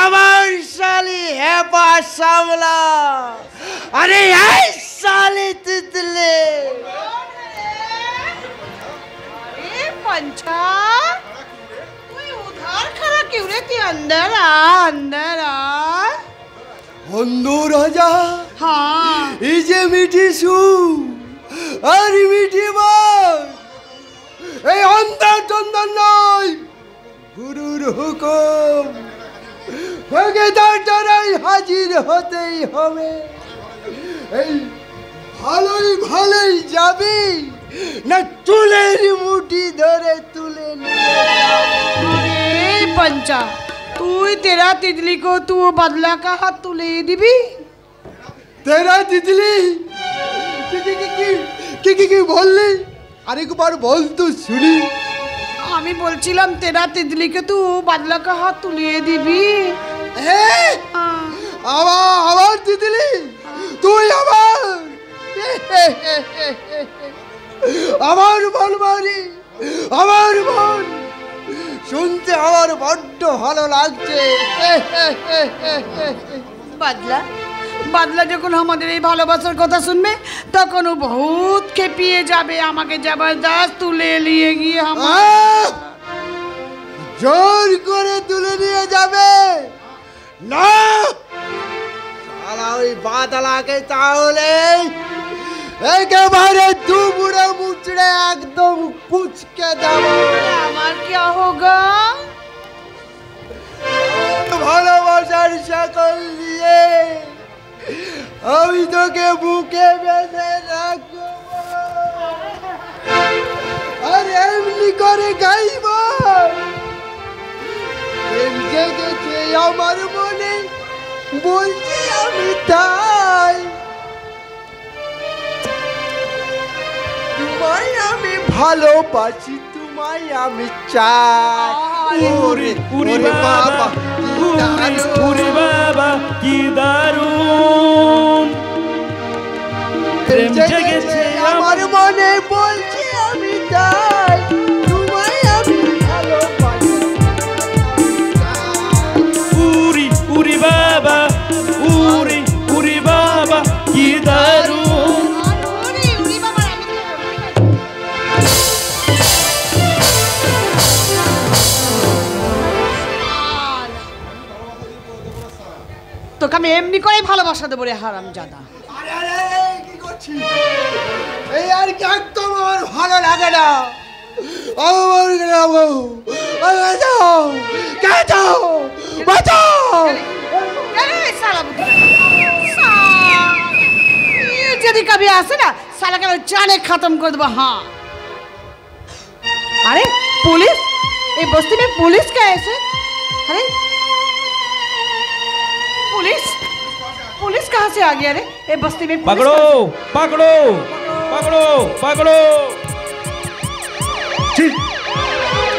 আমার শালি হেপা সামলা। আরে এই শালি তিতলি, पंचा तू उधार खड़ा क्यों रे? तू अंदर आ, अंदर आ। अंदर आजा। हाँ इजे मीठी सू और मीठी बात, ए अंदर चंदन নাই, গুরুর হুকুম, ভগেদার দ্বারাই হাজির হতেই হবে। এই ভালোই ভালোই যাবি না চুলের মুঠি ধরে তুলে নিয়ে? अरे पंचा तू तेरा तितली को तू बदला का हाथ तू ले दीबी। तेरा तितली কি বললি? আরেকবার বল তো শুনি। আমি বলছিলাম তেরা তিতলিকে তু বাদলা কা হাত তুলিয়ে দিবি। আমার তিতলি, তুই আমার বলবারি, আমার বোন, শুনতে আমার বড্ড ভালো লাগছে। বাদলা বাদলা যখন আমাদের এই ভালোবাসার কথা শুনবে তখন ও বহুত খেপিয়ে যাবে, আমাকে জবরদস্ত তুলে নিয়ে গিয়ে জোর করে তুলে নিয়ে যাবে না। ওই বাদলাকে তাহলে একেবারে দুপুরে মুচড়ে একদম কুচকে দেব। আমার কি হোগা? ভালোবাসার সকল দিয়ে আমি তোকে বুকে বেঁধে রাখবো আর এমনি করে গাইব। জেগেছে আমার মনে, বলছি আমি তাই। তোমায় আমি ভালোবাসি, তোমায় আমি চাই। ওরে বাবা, ওরে বাবা কি দারুণ প্রেম জেগেছে আমার মনে, বলছি আমি তাই। তোমায় আমি ভালোবাসি। উরি উরি বাবা, উরি উরি বাবা কি দারুণ। তোকে আমি এমনি করে ভালোবাসা দেবো রে হারামজাদা। কি করছিস? এই আর কি একদম আমার ভালো লাগে না। যদি কবি আসে না সালাকে জানে खत्म कर देबो। हाँ अरे पुलिस, ये बस्ती में पुलिस क्या है ऐसे? अरे पुलिस, पुलिस कहाँ से आ गया रे? ये बस्ती में पकड़ो पकड़ो पकड़ो पकड़ो।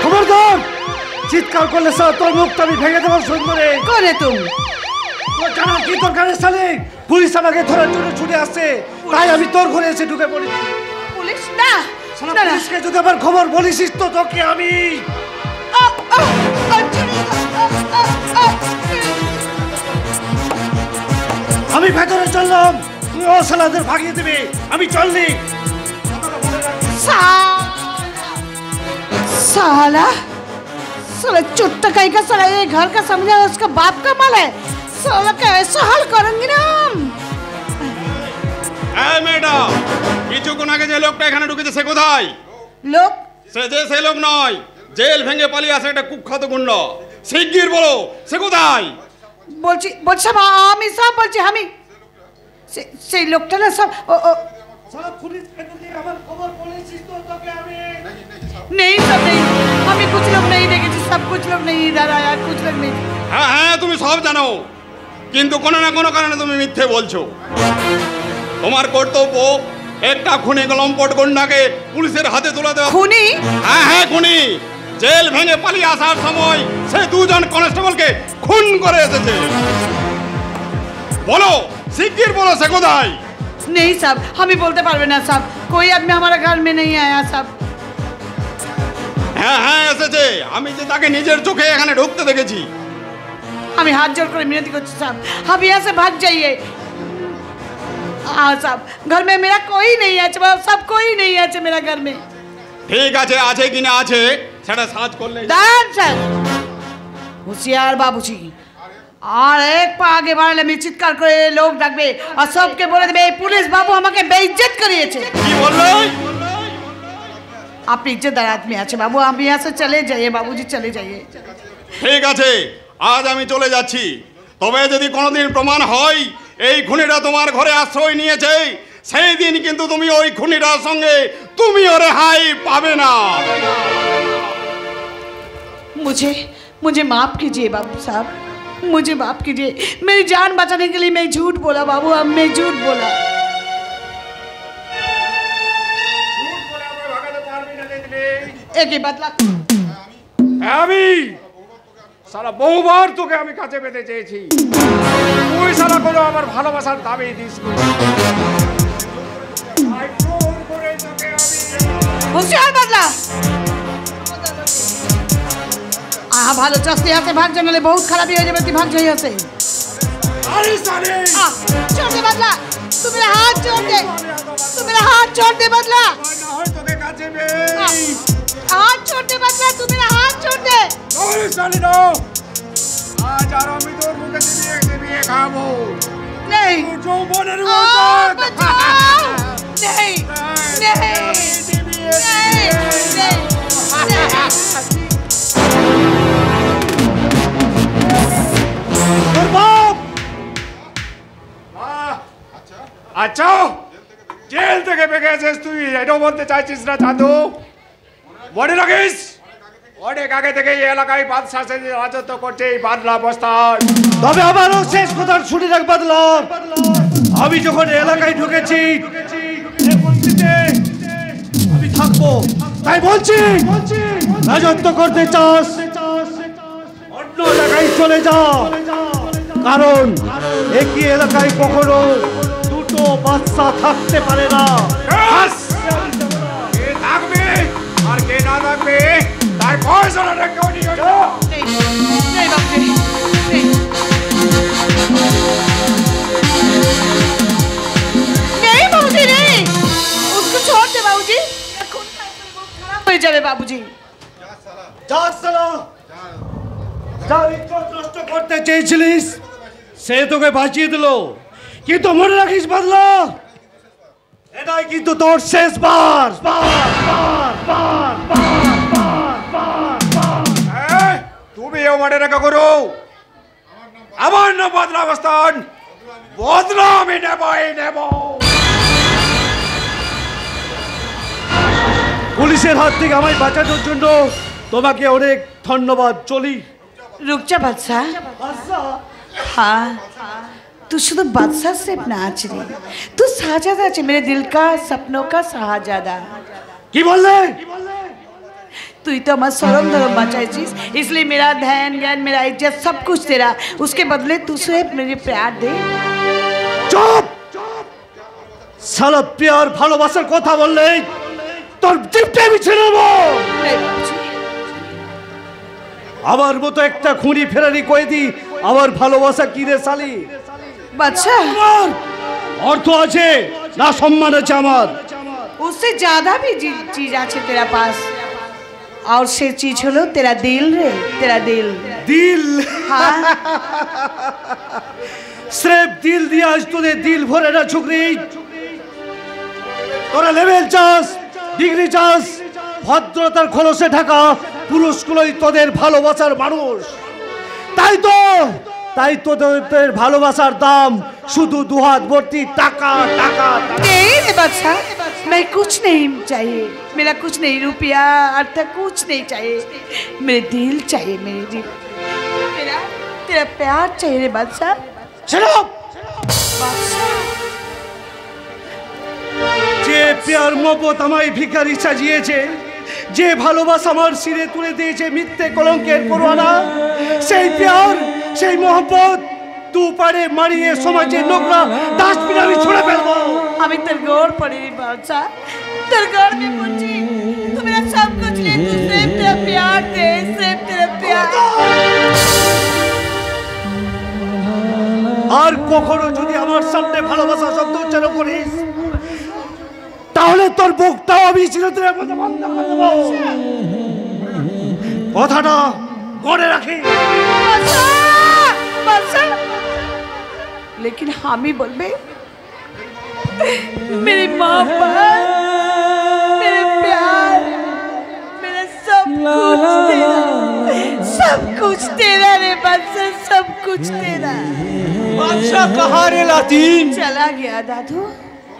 খবরদার, চিৎকার করলে স্যার তোর মুখটা আমি ভেঙে দেবো সুন্দরে। করে তুমি তোর জানা কি তোর গাড়ি সালে পুলিশ আমাকে ধরার জন্য ছুটে আসছে, তাই আমি তোর ঘরে এসে ঢুকে পড়েছি। পুলিশ না, পুলিশকে যদি আবার খবর বলিস তো তোকে আমি আমি ভেতরে চললাম, তুই ও সালাদের ভাগিয়ে দেবে। আমি চলনি। साला साला चुट्टा कहीं का साला, ये घर का समझा उसका बाप का माल है। साला कैसा हाल करेंगे ना हम? ম্যাডাম, কিছুক্ষণ আগে যে লোকটা এখানে ঢুকেছে সে কোথায়? লোক সে লোক নয়, জেল ভেঙে পালিয়ে আসে একটা কুখ্যাত গুন্ড। শিগগির বলো সে কোথায়? বলছি বলছি সব আমি সব বলছি আমি সেই লোকটা না সব সালা পুলিশ কেটে আমার খবর বলেছিস তো তোকে আমি नहीं सब नहीं, हमें कुछ लोग नहीं देखे, सब कुछ लोग नहीं इधर आया, कुछ लोग नहीं। হ্যাঁ হ্যাঁ তুমি সব জানো, কিন্তু কোনো না কোনো কারণে তুমি মিথ্যে বলছো। তোমার কর্তব্য একটা খুনি লম্পট গুন্ডাকে পুলিশের হাতে তুলে দেওয়া। খুনি? হ্যাঁ হ্যাঁ খুনি। জেল ভেঙে পালিয়ে আসার সময় সে দুজন কনস্টেবলকে খুন করে এসেছে। বলো শিগগির বলো সে কোথায়? नहीं साहब, हमें बोलते पारबे ना साहब, कोई आदमी हमारे घर में नहीं आया साहब। হ্যাঁ হ্যাঁ এসেছে, আমি যে তাকে নিজের চোখে এখানে ঢুকতে দেখেছি। हमें हाथ जोड़ कर मिनती करते साहब, हम यहाँ से भाग जाइए। हाँ साहब, घर में मेरा कोई नहीं है, सब कोई नहीं है मेरा घर में। ঠিক আছে, আছে কিনা আছে সেটা সার্চ করলে। दान सर होशियार बाबूजी, और एक पा आगे बढ़ले मैं चिৎকার করে লোক ডাকবে আর সবকে বলে দেবে এই পুলিশ বাবু আমাকে বেইজ্জত করিয়েছে। কি বললে? आप इज्जतदार आदमी আছে বাবু, हम यहाँ से चले जाइए बाबूजी, चले जाइए। ঠিক আছে, আজ আমি চলে যাচ্ছি। তবে যদি কোনোদিন প্রমাণ হয় এই খুনিটা তোমার ঘরে আশ্রয় নিয়েছে, সেই দিন কিন্তু তুমি ওই খুনিটার সঙ্গে তুমিও রেহাই পাবে না। मुझे माफ कीजिए बाबू साहब, मुझे माफ कीजिए। मेरी जान बचाने के लिए मैं झूठ बोला बाबू, अब मैं झूठ बोला। एक ही बदला আমি সারা বহুবার তোকে আমি কাছে পেতে চেয়েছি, তুই সারা কোনো আমার ভালোবাসার দাবি দিস নি। হুঁশিয়ার বাদলা ভালো চাষতে হাতে ভাগ জানালে বহুত খারাপই হয়ে যাবে, তুই ভাগ যাই আছে छोड़ दे बदला, तू मेरा हाथ छोड़ दे, तू मेरा हाथ छोड़ दे बदला, हाथ छोड़ दे बदला, तू मेरा हाथ छोड़ दे। आज आरामी তোর মুখে চিবিয়ে খাবো। नहीं যৌবনের बचाओ, नहीं नहीं नहीं আচ্ছা, জেল থেকে বেঁকে এসেছিস তুই, এটাও বলতে চাইছিস না চাঁদু? মনে রাখিস অনেক আগে থেকে এই এলাকায় বাদশাহ সেজে রাজত্ব করছে এই বাদলা অবস্থায়। তবে আবারও শেষ কথা শুনে রাখ বাদলা, আমি যখন এলাকায় ঢুকেছি আমি থাকবো, তাই বলছি রাজত্ব করতে চাস অন্য এলাকায় চলে যা, কারণ একই এলাকায় কখনো দুটো বাচ্চা থাকতে পারে না। কে থাকবে আর কে না থাকবে তাই ফয়সালাটা কেউ নিয়ে যা। नहीं बाबूजी नहीं बाबूजी नहीं, उसको छोड़ दे बाबूजी, हो जाए बाबूजी। যা সালা, যা ইজ্জত নষ্ট করতে চেয়েছিলিস সে তোকে বাঁচিয়ে দিল, কিন্তু মনে রাখিস বাদলা এটাই কিন্তু তোর শেষবার। তুমিও মনে রাখা করো, আমার না বদলা অবস্থান, বদলা আমি নেবই নেব। পুলিশের হাত থেকে আমায় বাঁচানোর জন্য তোমাকে অনেক ধন্যবাদ। চলি। रुक जा बादशाह, हाँ तू शुद्ध बादशाह से नाच रही, तू शाहजादा है मेरे दिल का सपनों का शाहजादा। কি বললে? तू ही तो हमारा सरम धर्म बचाई, इसलिए मेरा ध्यान ज्ञान मेरा इज्जत सब कुछ तेरा, उसके बदले तू सिर्फ मुझे प्यार दे। চুপ! সালা প্যার ভালোবাসার কথা বললে তোর জিভটা বিছে নেব। আমার মতো একটা খুনি ফেরারি কয়েদি আমার ভালোবাসা কি রে শালি? বাদশাহ অর্থ আছে না সম্মান আছে আমার? उससे ज्यादा भी चीज আছে तेरा पास, और से चीज হলো तेरा दिल रे, तेरा दिल। দিল? हाँ স্রেফ দিল দিয়ে আজ তোদের দিল ভরে না ছুকরি। তোরা লেভেল চাস, ডিগ্রি চাস, ভদ্রতার খোলসে ঢাকা পুরুষগুলোই তোদের ভালোবাসার মানুষ। তাই তো তোদের ভালোবাসার দাম শুধু দুহাত ভর্তি টাকা টাকা। नहीं रे बादशाह, मैं कुछ नहीं चाहिए, मेरा कुछ नहीं, रुपया अर्थ कुछ नहीं चाहिए, मेरे दिल चाहिए, मेरे दिल, तेरा तेरा प्यार चाहिए रे बादशाह। चलो बादशाह যে প্যার মোহব্বত আমায় ভিখারি সাজিয়েছে, যে ভালোবাসা আমার শিরে তুলে দিয়েছে মিথ্যে কলঙ্কের পরোয়ানা, সেই প্যার সেই মোহব্বত দুপারে মারিয়ে সমাজে নোংরা ডাস্টবিন আমি ছুঁড়ে ফেলবো। আমি তোর গৌর পড়ি রে बादशाह, তোর গৌর में मुझे तू मेरा सब कुछ ले, तू सिर्फ तेरा प्यार दे, सिर्फ तेरा प्यार। আর কখনো যদি আমার সামনে ভালোবাসা শব্দ উচ্চারণ করিস তাহলে তোর বুকটাও আমি চিরতরে বন্ধ করে দেবো। কথাটা মনে রাখি। लेकिन हम ही बोलबे मेरी माँ मेरे प्यार, मेरा सब कुछ तेरा रे बादशाह, सब कुछ तेरा। बादशाह कहाँ रे लातीन? चला गया दादू।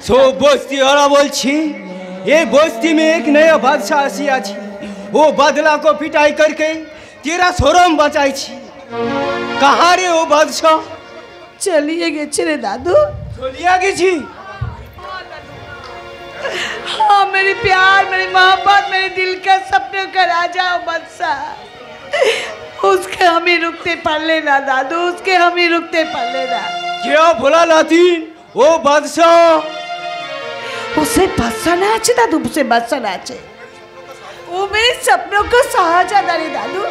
सो बस्ती वाला बोलछी, ये बस्ती में एक नया बादशाह आसिया छी, वो बदला को पिटाई करके तेरा शोरम बचाई छी। कहाँ रे वो बादशाह? चलिए गए रे दादू। चलिया गई छी? हाँ मेरी प्यार, मेरी मोहब्बत, मेरे दिल का सपनों का राजा बादशाह। उसके हम ही रुकते पाले ना दादू, उसके हम ही रुकते पाले ना। क्या बोला लातिन? ओ बादशाह, उसे बादशाह ना आचे दादू, उसे बादशाह ना आचे। वो मेरे सपनों को शाहजहां रे दादू।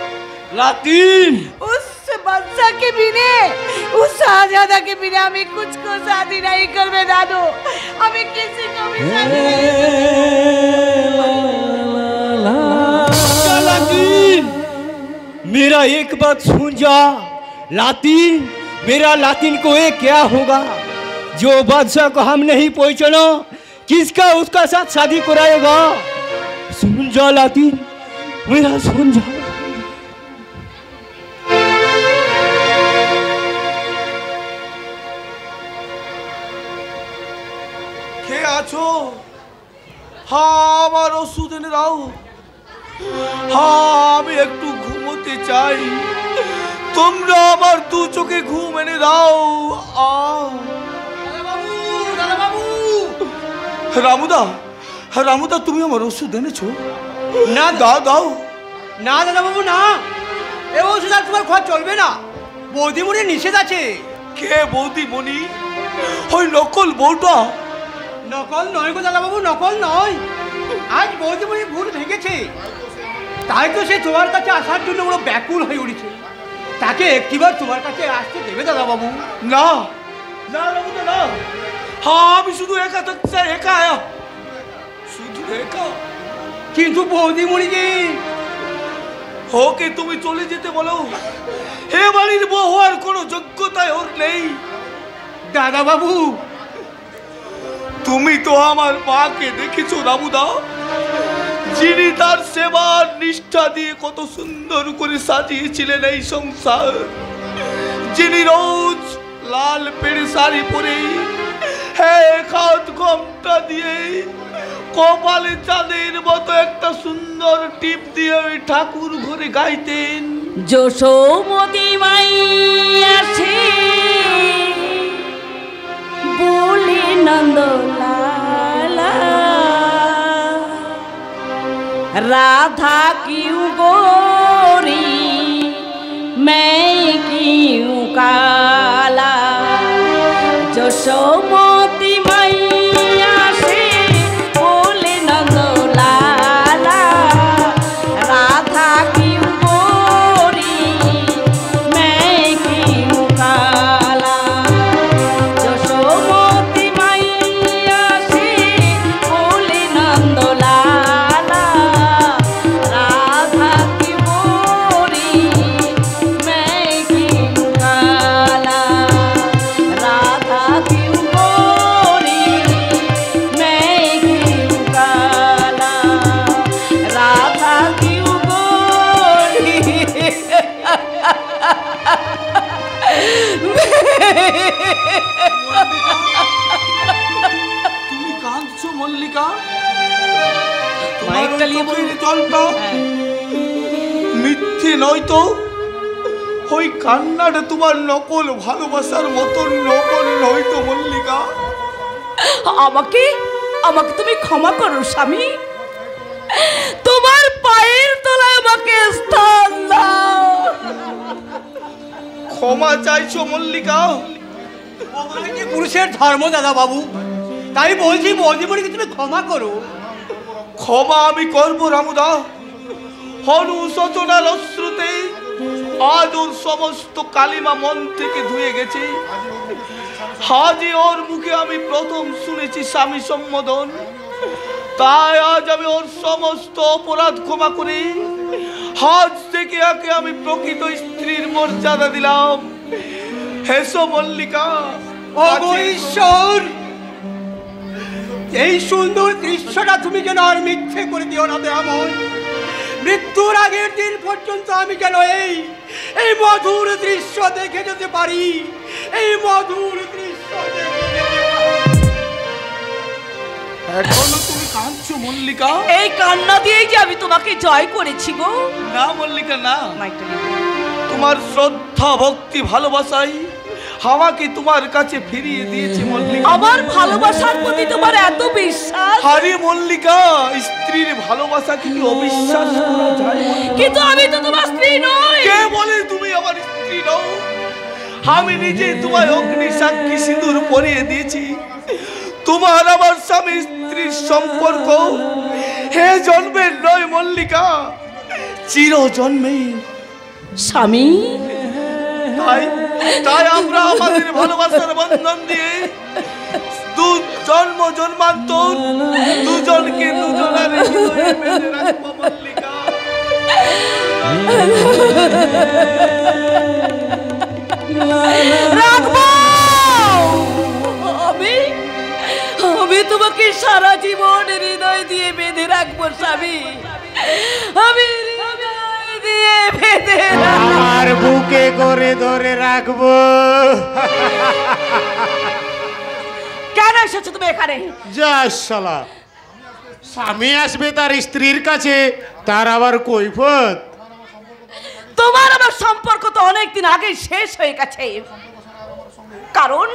लातिन उस बादशाह के बिना, उस शाहजहां के बिना हमें कुछ को शादी नहीं करवे दादू, हमें किसी को भी शादी नहीं। लातिन मेरा एक बात सुन जा लातिन, मेरा लातिन को ये क्या होगा जो बादशाह को हम नहीं पहुंचना, किसका उसका साथ शादी कराएगा? सुन जा लातिन, मेरा सुन जा। কে আছো? হ্যাঁ, আমার ওষুধ এনে দাও। হ্যাঁ, আমি একটু ঘুমোতে চাই, তোমরা আমার দু চোখে ঘুম এনে দাও। রামুদা, রামুদা, তুমি আমার ওষুধ এনেছো? না দাও দাও। না দাদা বাবু না, এ ওষুধ আর তোমার খাওয়া চলবে না, বৌদিমণির নিষেধ আছে। কে বৌদিমণি? ওই নকল বউটা? নকল নয় গো দাদা বাবু, নকল নয়। আজ বৌদিমণি ভুল ভেঙেছে, তাই তো সে তোমার কাছে আসার জন্য বড় ব্যাকুল হয়ে উঠেছে। তাকে একটিবার তোমার কাছে আসতে দেবে দাদা বাবু? না না রামুদা না, হ্যাঁ আমি শুধু একা থাকতে চাই, একা শুধু একা। কিন্তু বৌদিমণি যে, ওকে তুমি চলে যেতে বলো, এ বাড়ির বউ হওয়ার কোনো যোগ্যতায় ওর নেই। দাদা বাবু, তুমি তো আমার মাকে দেখেছো রামুদা, যিনি তার সেবার নিষ্ঠা দিয়ে কত সুন্দর করে সাজিয়েছিলেন এই সংসার, যিনি রোজ লাল পেড়ে শাড়ি পরে এক হাত ঘোমটা দিয়ে কপালে চাঁদের মতো একটা সুন্দর টিপ দিয়ে ওই ঠাকুর ঘরে গাইতেন, যশোমতী মাই আসে বলে নন্দলালা, राधा क्यों गोरी मैं क्यों काला, यशोमती मैया से बोले नंदलाला, राधा क्यों गोरी मैं क्यों काला, यशोमती मैया से बोले नंदलाला, তুমি কাঁদছো মল্লিকা? তোমার চোখের জলটা মিথ্যে নয় তো? ওই কান্নাটা তোমার নকল ভালোবাসার মতন নকল নয় তো মল্লিকা? আমাকে আমাকে তুমি ক্ষমা করো স্বামী, তোমার পায়ের তলায় আমাকে স্থান দাও। ক্ষমা চাইছো মল্লিকা? পুরুষের ধর্ম দাদা বাবু, তাই বলছি বৌদিমণিকে তুমি ক্ষমা করো। ক্ষমা আমি করবো রামুদা, অনুশোচনার অশ্রুতে আজ ওর সমস্ত কালিমা মন থেকে ধুয়ে গেছে। আজই ওর মুখে আমি প্রথম শুনেছি স্বামী সম্বোধন, তাই আজ আমি ওর সমস্ত অপরাধ ক্ষমা করে আজ থেকে একে আমি প্রকৃত স্ত্রীর মর্যাদা দিলাম। হেসো মল্লিকা। ওগো ঈশ্বর, এই সুন্দর দৃশ্যটা তুমি যেন আর মিথ্যে করে দিও না দয়াময়। মৃত্যুর আগের দিন পর্যন্ত আমি যেন এই মধুর দৃশ্য দেখে যেতে পারি, এই মধুর দৃশ্য দেখে যেতে পারি। এখনো তুমি কাঁদছো মল্লিকা? এই কান্না দিয়েই যে আমি তোমাকে জয় করেছি গো। না মল্লিকা না, তোমার শ্রদ্ধা ভক্তি ভালোবাসাই আমাকে তোমার কাছে ফিরিয়ে দিয়েছে মল্লিকা। আমার ভালোবাসার প্রতি তোমার এত বিশ্বাস? আরে মল্লিকা, স্ত্রীর ভালোবাসা কি অবিশ্বাস করা যায়? কিন্তু আমি তো তোমার স্ত্রী নই। কে বলে তুমি আমার স্ত্রী নও? আমি নিজে তোমায় অগ্নি সাক্ষী সিঁদুর পরিয়ে দিয়েছি। তোমার আমার স্বামী স্ত্রীর সম্পর্ক হে জন্মের নয় মল্লিকা, চির জন্মে। স্বামী, তাই আমরা আমাদের ভালোবাসার বন্ধন দিয়ে জন্ম জন্মান্তর দুজনকে দুজনের হৃদয়ে বেঁধে রাখবো মল্লিকা। রাখবো। আমি তোমাকে সারা জীবন হৃদয় দিয়ে বেঁধে রাখবো স্বামী। আমি হৃদয় দিয়ে বেঁধে আর বুকে করে ধরে রাখবো। কেন এসেছো তুমি এখানে? যা শালা, স্বামী আসবে তার স্ত্রীর কাছে, তার আবার কৈফত? তোমার আমার সম্পর্ক তো অনেকদিন আগে শেষ হয়ে গেছে, কারণ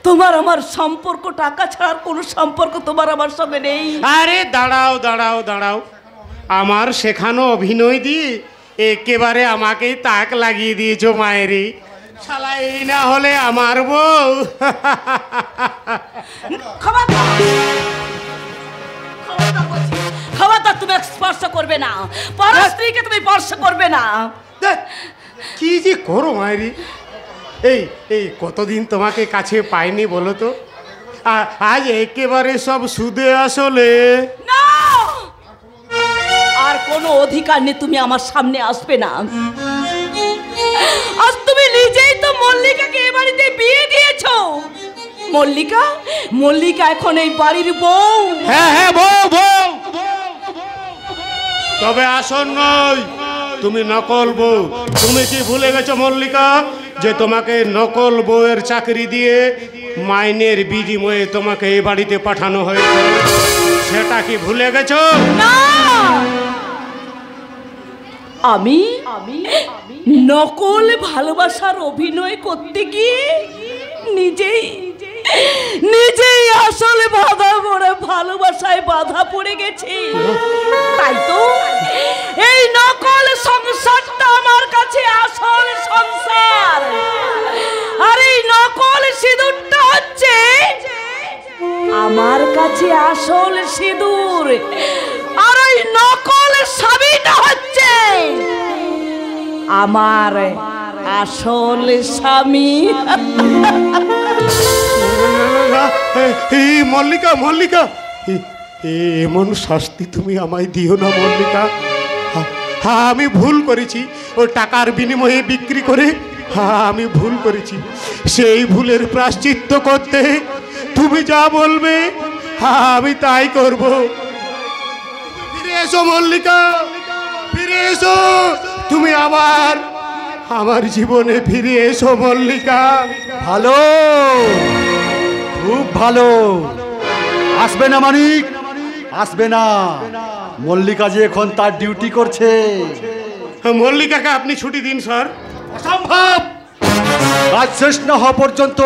তোমার আমার সম্পর্ক টাকা ছাড়ার কোনো সম্পর্ক তোমার আমার সঙ্গে নেই। আরে দাঁড়াও দাঁড়াও দাঁড়াও, আমার শেখানো অভিনয় দিয়ে একেবারে আমাকে তাক লাগিয়ে দিয়েছো মায়েরি। শালা এই না হলে আমার বউ। খবরদার তুমি স্পর্শ করবে না, পর স্ত্রীকে তুমি স্পর্শ করবে না। কি যে করো মায়েরি। এই এই কতদিন তোমাকে কাছে পাইনি বলো তো, আজ একেবারে সব সুদে আসলে। না, আর কোনো অধিকার নেই, তুমি আমার সামনে আসবে না। আজ তুমি নিজেই তো মল্লিকাকে এ বাড়িতে বিয়ে দিয়েছো। মল্লিকা, মল্লিকা এখন এই বাড়ির বউ। হ্যাঁ হ্যাঁ, বউ বউ। তবে আসন নয়, তুমি নকল বউ। তুমি কি ভুলে গেছো মল্লিকা, যে তোমাকে নকল বউয়ের চাকরি দিয়ে মাইনের বিনিময়ে তোমাকে এই বাড়িতে পাঠানো হয়েছে? সেটা কি ভুলে গেছো? না, আমি নকল ভালোবাসার অভিনয় করতে গিয়ে নিজেই আসলে ভালোবাসায় বাধা পড়ে গেছে। তাই তো এই নকল সংসারটা আমার কাছে আসল সংসার, আর এই নকল সিঁদুরটা হচ্ছে আমার কাছে আসল সিঁদুর, আর ওই নকল স্বামীটা হচ্ছে আমার আসল স্বামী। মল্লিকা মল্লিকা, এমন শাস্তি তুমি আমায় দিও না মল্লিকা। হ্যাঁ, আমি ভুল করেছি, ওই টাকার বিনিময়ে বিক্রি করে। হ্যাঁ, আমি ভুল করেছি। সেই ভুলের প্রায়শ্চিত্ত করতে তুমি যা বলবে হ্যাঁ আমি তাই করব। ফিরে এসো মল্লিকা, ফিরে এসো। তুমি আমার জীবনে ফিরে এসো মল্লিকা। ভালো, খুব ভালো। আসবে না মানিক, আসবে না। মল্লিকা যে এখন তার ডিউটি করছে। মল্লিকাকে আপনি ছুটি দিন স্যার। অসম্ভব, কাজ শেষ না হওয়া পর্যন্ত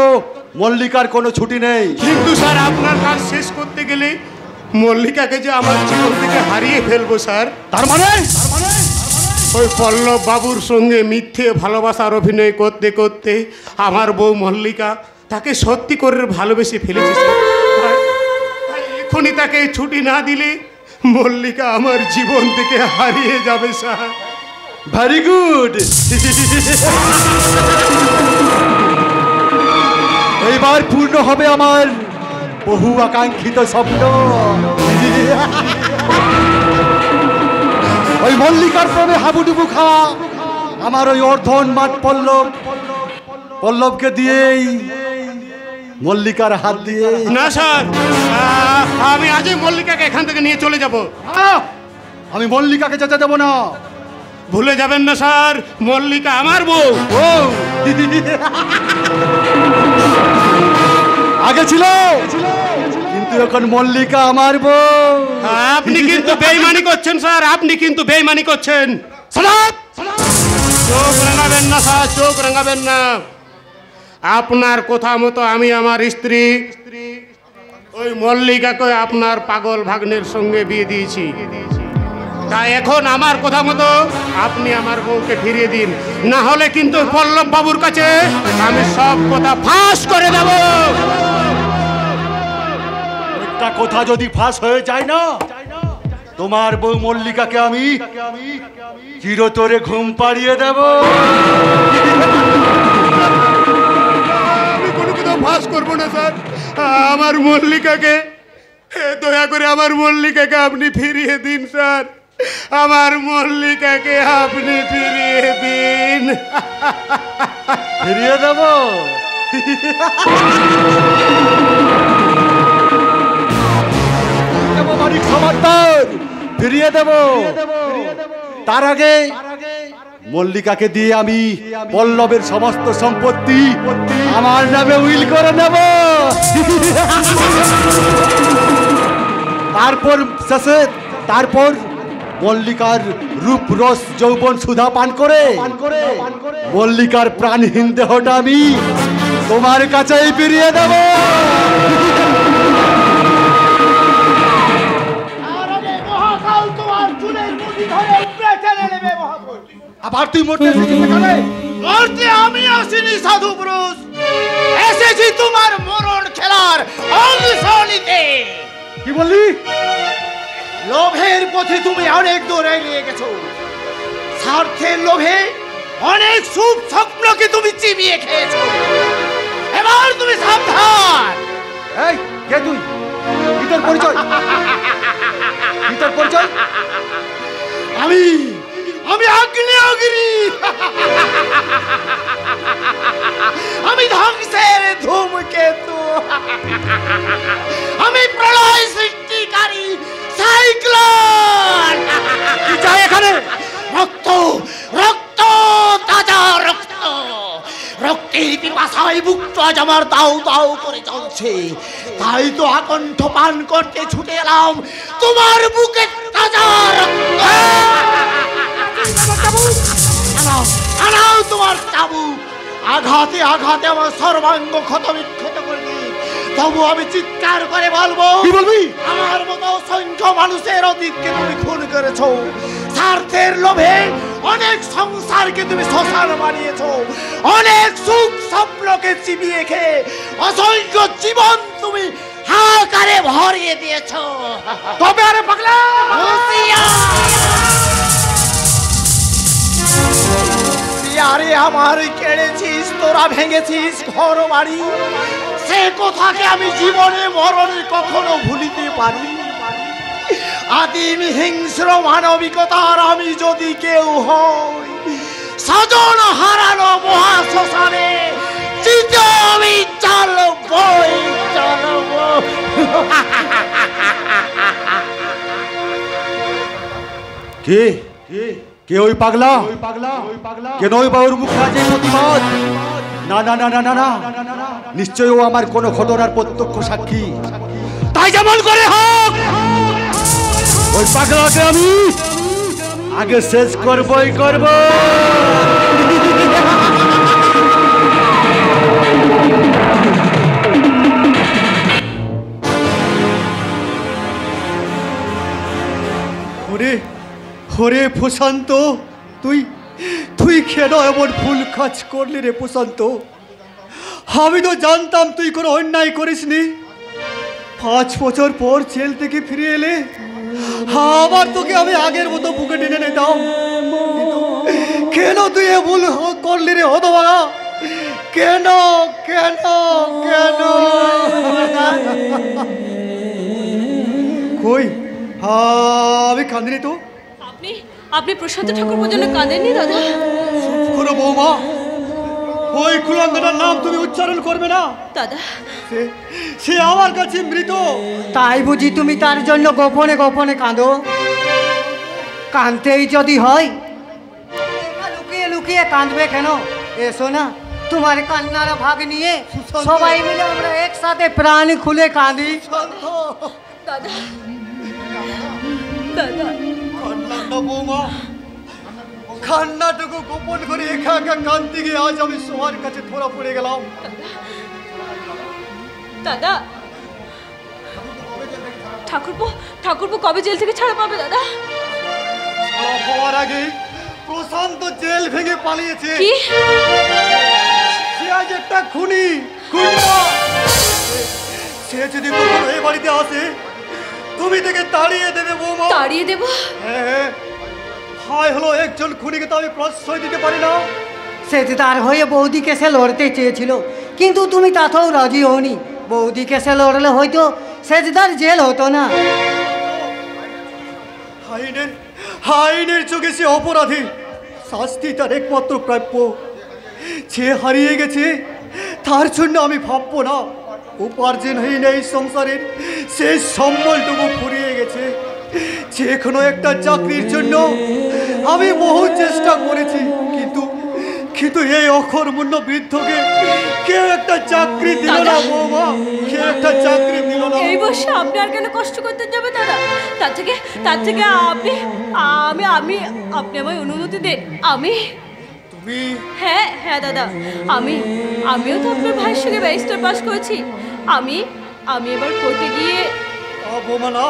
মল্লিকার কোনো ছুটি নেই। কিন্তু স্যার আপনার কাজ শেষ করতে গেলে মল্লিকাকে যে আমার জীবন থেকে হারিয়ে ফেলবো স্যার। তার মানে ওই পল্লব বাবুর সঙ্গে মিথ্যে ভালোবাসার অভিনয় করতে করতে আমার বউ মল্লিকা তাকে সত্যি করে ভালোবেসে ফেলেছে স্যার। এখনই তাকে ছুটি না দিলে মল্লিকা আমার জীবন থেকে হারিয়ে যাবে স্যার। Very good. এইবার পূর্ণ হবে আমার বহু আকাঙ্ক্ষিত স্বপ্ন। ওই মল্লিকার প্রেমে হাবুডুবু খাওয়া আমার ওই অর্ধন মাঠ পল্লবকে দিয়েই, মল্লিকার হাত দিয়ে। না স্যার, আমি আজই মল্লিকাকে এখান থেকে নিয়ে চলে যাব। আমি মল্লিকাকে যেতে দেবো না। ভুলে যাবেন না স্যার, মল্লিকা আমার বউ। আগে ছিল, কিন্তু এখন মল্লিকা আমার বউ। আপনি কিন্তু বেইমানি করছেন স্যার, আপনি কিন্তু বেইমানি করছেন। চোখ রাঙাবেন না স্যার, চোখ রাঙাবেন না। আপনার কথা মতো আমি আমার স্ত্রী ওই মল্লিকাকে আপনার পাগল ভাগ্নের সঙ্গে বিয়ে দিয়েছি। তাই এখন আমার কথা মতো আপনি আমার বউকে ফিরিয়ে দিন, না হলে কিন্তু পল্লব বাবুর কাছে আমি সব কথা ফাঁস করে দেব। একটা কথা যদি ফাঁস হয়ে যায় না, তোমার বউ মল্লিকাকে আমি চিরতরে ঘুম পাড়িয়ে দেব। আমি কোনো কথা ফাঁস করবো না স্যার। আমার মল্লিকাকে, দয়া করে আমার মল্লিকাকে আপনি ফিরিয়ে দিন স্যার। আমার মল্লিকাকে আপনি ফিরিয়ে দিন। ফিরিয়ে দেব? খবরদার, ফিরিয়ে দেব। তার আগে মল্লিকাকে দিয়ে আমি পল্লবের সমস্ত সম্পত্তি আমার নামে উইল করে নেব। তারপর মল্লিকার রূপ রস যৌবন সুধা পান করে মল্লিকার প্রাণহীন দেহটা আমি তোমার কাছেই ফিরিয়ে দেব। আবার তুই মরতে মরতে আমি আসিনি সাধু পুরুষ, এসেছি তোমার মরণ খেলার অংশ নিতে। কি বললি? লোভের পথে তুমি অনেক দূর এগিয়ে গেছো, স্বার্থের লোভে অনেক শুভ স্বপ্নকে তুমি চিবিয়ে খেয়েছো। এবার তুমি সাবধান। এই কে তুই? কি তোর পরিচয়? কি তোর পরিচয়? আমি আগ্নেয়গিরি, আমি ধ্বংসের ধূমকেতু, আমি প্রলয় সৃষ্টিকারী সাইক্লোন। কি চাই এখানে? রক্ত, রক্ত, তাজা রক্ত। রক্তের পিপাসায় বুকটা আজ আমার দাউ দাউ করে চলছে, তাই তো আকণ্ঠ পান করতে ছুটে এলাম তোমার বুকে তাজা রক্ত। আনাও তোমার চাবুক, আঘাতে আঘাতে আমার সর্বাঙ্গ ক্ষত বিক্ষত করে দিই, তবু আমি চিৎকার করে বলবো। কি বলবি? আমার মতো অসংখ্য মানুষের অতীতকে তুমি খুন করেছো, স্বার্থের লোভে অনেক সংসারকে তুমি শ্মশান বানিয়েছো, অনেক সুখ স্বপ্নকে চিবিয়ে খেয়ে অসংখ্য জীবন তুমি হাহাকারে ভরিয়ে দিয়েছো। তবে আরে পাগলা, আরে আমার কেড়েছিস, তোরা ভেঙেছিস ঘর বাড়ি, সে কথাকে আমি জীবনে মরণে কখনো ভুলিতে পারি। আদিম হিংস্র মানবিকতার আমি যদি কেউ হই, স্বজন হারানো মহাশ্মশানে চিতা আমি চালবই চালব। কে কে ওই পাগলা? কেন ওই বাবুর মুখ আছে প্রতিবাদ? না না না না না না, নিশ্চয়ই ও আমার কোনো ঘটনার প্রত্যক্ষ সাক্ষী। তাই যেমন করে হোক ওই পাগলাকে আমি আগে শেষ করবই করব। ওরে প্রশান্ত, তুই কেন এমন ভুল কাজ করলি রে প্রশান্ত? আমি তো জানতাম তুই কোনো অন্যায় করিসনি। 5 বছর পর জেল থেকে ফিরে এলে আবার তোকে আমি আগের মতো বুকে টেনে নিতাম। কেন তুই এ ভুল করলি রে হতভাগা? কেন কেন কেন? কই আমি কাঁদিনি তো। আপনি প্রশান্ত ঠাকুর জন্য কাঁদেননি দাদা? কোনো বৌমা, ওই কুলাঙ্গাটার নাম তুমি উচ্চারণ করবে না দাদা। সে আমার কাছে মৃত। তাই বুঝি তুমি তার জন্য গোপনে গোপনে কাঁদো? কাঁদতেই যদি হয় লুকিয়ে লুকিয়ে কাঁদবে কেন? এসো না, তোমার কান্নার ভাগ নিয়ে সবাই মিলে আমরা একসাথে প্রাণ খুলে কাঁদি। দাদা দাদা বৌমা, কান্নাটুকু গোপন করে একা একা কাঁদতে গিয়ে আজ আমি সবার কাছে ধরা পড়ে গেলাম। দাদা, ঠাকুরপো কবে জেল থেকে ছাড়া পাবে দাদা? হওয়ার আগে প্রশান্ত জেল ভেঙে পালিয়েছে। কি? সে আজ একটা খুনি। সে যদি কখনো এই বাড়িতে আসে তুমি তাকে তাড়িয়ে দেবে বৌমা। তাড়িয়ে দেব? হ্যাঁ, হায় হলো একজন খুনিকে তো আমি প্রশ্রয় দিতে পারি না। সে তার হয়ে বৌদি কেসে লড়তে চেয়েছিল, কিন্তু তুমি তাতেও রাজি হওনি। বৌদি কেসে লড়লে হয়তো সেজদার জেল হতো না। আইনের চোখে সে অপরাধী, শাস্তি তার একমাত্র প্রাপ্য। সে হারিয়ে গেছে, তার জন্য আমি ভাববো না। উপার্জনহীন এই সংসারের শেষ সম্বলটুকু ফুরিয়ে গেছে। যে কোনো একটা চাকরির জন্য আমি বহু চেষ্টা করেছি, কিন্তু এই অকর্মণ্য বৃদ্ধকে কেউ একটা চাকরি দিল না বৌমা, কেউ একটা চাকরি দিল না। এই বসে আপনি আর কেন কষ্ট করতে যাবে দাদা? তার থেকে আপনি আমায় অনুমতি দেন। তুমি? হ্যাঁ দাদা, আমিও তো আপনার ভাইয়ের সঙ্গে ব্যারিস্টার পাস করেছি। আমি এবার কোর্টে গিয়ে। বৌমা না,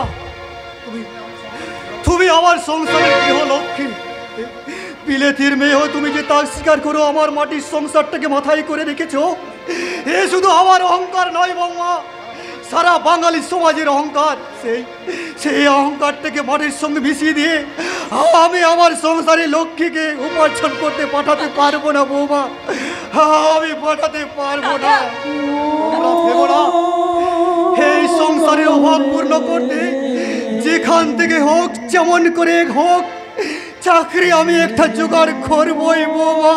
তুমি আমার সংসারের গৃহলক্ষ্মী। বিলেতির মেয়ে হয়ে তুমি যে তার স্বীকার করো আমার মাটির সংসারটাকে মাথায় করে রেখেছো, এ শুধু আমার অহংকার নয় বৌমা, সারা বাঙালি সমাজের অহংকার। সেই অহংকারটাকে মাটির সঙ্গে মিশিয়ে দিয়ে আমি আমার সংসারের লক্ষ্মীকে উপার্জন করতে পাঠাতে পারবো না বৌমা, আমি পাঠাতে পারবো না। এই সংসারের অভাব পূর্ণ করতে যেখান থেকে হোক, যেমন করে হোক, চাকরি আমি একটা জোগাড় করবই বৌমা,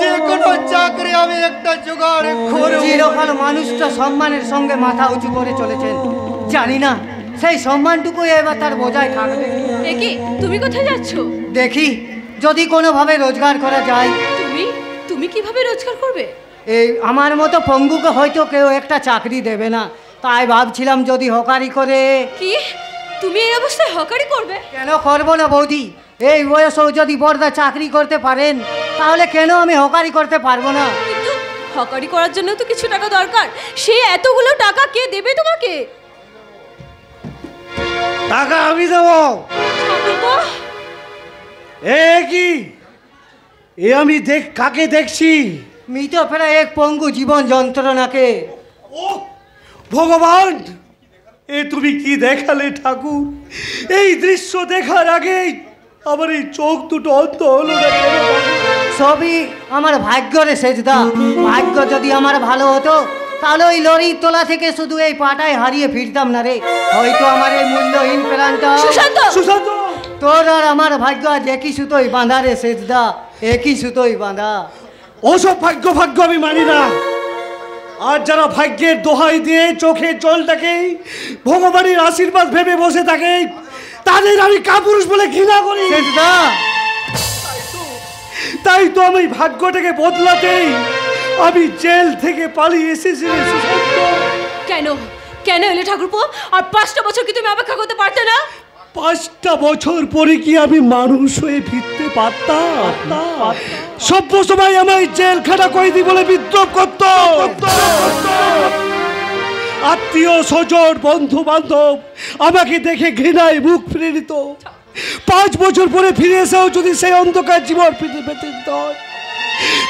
যে কোনো চাকরি আমি একটা জোগাড় করব। চিরকাল মানুষটা সম্মানের সঙ্গে মাথা উঁচু করে চলেছেন, জানি না সেই সম্মানটুকু এবার তার বোঝায় থাকবে। কি তুমি কোথায় যাচ্ছ? দেখি যদি কোনোভাবে রোজগার করা যায়। তুমি কিভাবে রোজগার করবে? এই আমার মতো পঙ্গুকে হয়তো কেউ একটা চাকরি দেবে না, তাই ভাবছিলাম যদি হকারি করে। কি তুমি এই অবস্থায় হকারি করবে? কেন করবো না বৌদি, এই বয়সেও যদি বড়দা চাকরি করতে পারেন তাহলে কেন আমি হকারি করতে পারবো না? কিন্তু হকারি করার জন্য তো কিছু টাকা দরকার, সেই এতগুলো টাকা কে দেবে তোমাকে? টাকা আমি দেবো। আমি কাকে দেখছি? মৃত ফেরা এক পঙ্গু জীবন যন্ত্রণাকে। ও ভগবান, এ তুমি কি দেখালে ঠাকুর? এই দৃশ্য দেখার আগেই আমার এই চোখ দুটো অন্ধ হলো না। সবই আমার ভাগ্য রে সেজদা। ভাগ্য যদি আমার ভালো হতো তাহলে ওই লরির তোলা থেকে শুধু এই পাটায় হারিয়ে ফিরতাম না রে। হয়তো আমার এই মূল্যহীন প্রাণটা। সুশান্ত, তোর আর আমার ভাগ্য আজ একই সুতোই বাঁধা রে সেজদা, একই সুতোই বাঁধা। ওসব ভাগ্য আমি মানি না। আর যারা ভাগ্যের দোহাই দিয়ে চোখের জলটাকে ভগবানের আশীর্বাদ ভেবে বসে থাকে, তাদের আমি কাপুরুষ বলে ঘৃণা করি। তাই তো আমি ভাগ্যটাকে বদলাতেই আমি জেল থেকে পালিয়ে এসেছি। কেন এলে ঠাকুরপো? আর 5টা বছর কি তুমি অপেক্ষা করতে পারতে না? 5টা বছর পরে কি আমি মানুষ হয়ে ফিরতে পারতাম? সভ্য সময় আমায় জেলখানা কয়েদি বলে বিদ্রোহ করত। আত্মীয় স্বজন বন্ধু বান্ধব আমাকে দেখে ঘৃণায় মুখ ফিরে নিত। 5 বছর পরে ফিরে এসেও যদি সেই অন্ধকার জীবন ফিরে পেতে হয়,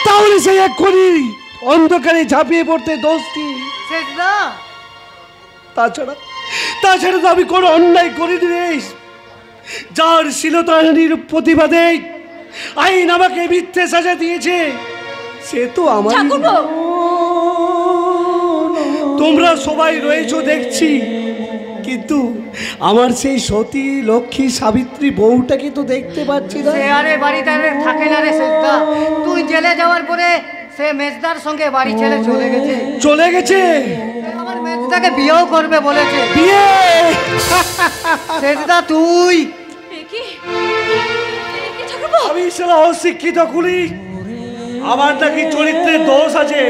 তাহলে সেই এক্ষুনি অন্ধকারে ঝাঁপিয়ে পড়তে দোষ কি? তাছাড়া তো আমি কোনো অন্যায় করিনি রে। যার শ্লীলতাহানির প্রতিবাদে আইন আমাকে মিথ্যে সাজা দিয়েছে, সে তো আমার। তোমরা সবাই রয়েছো দেখছি, কিন্তু আমার সেই সতী লক্ষ্মী সাবিত্রী বউটাকে তো দেখতে পাচ্ছি না। সে আরে বাড়িতে থাকে না রে সেজদা। তুই জেলে যাওয়ার পরে সে মেজদার সঙ্গে বাড়ি ছেড়ে চলে গেছে। আমার মেজদাকে বিয়েও করবে বলেছে। বিয়ে? সেজদা তুই আমি সেটা অশিক্ষিত কুলি, আমার নাকি চরিত্রের দোষ আছে,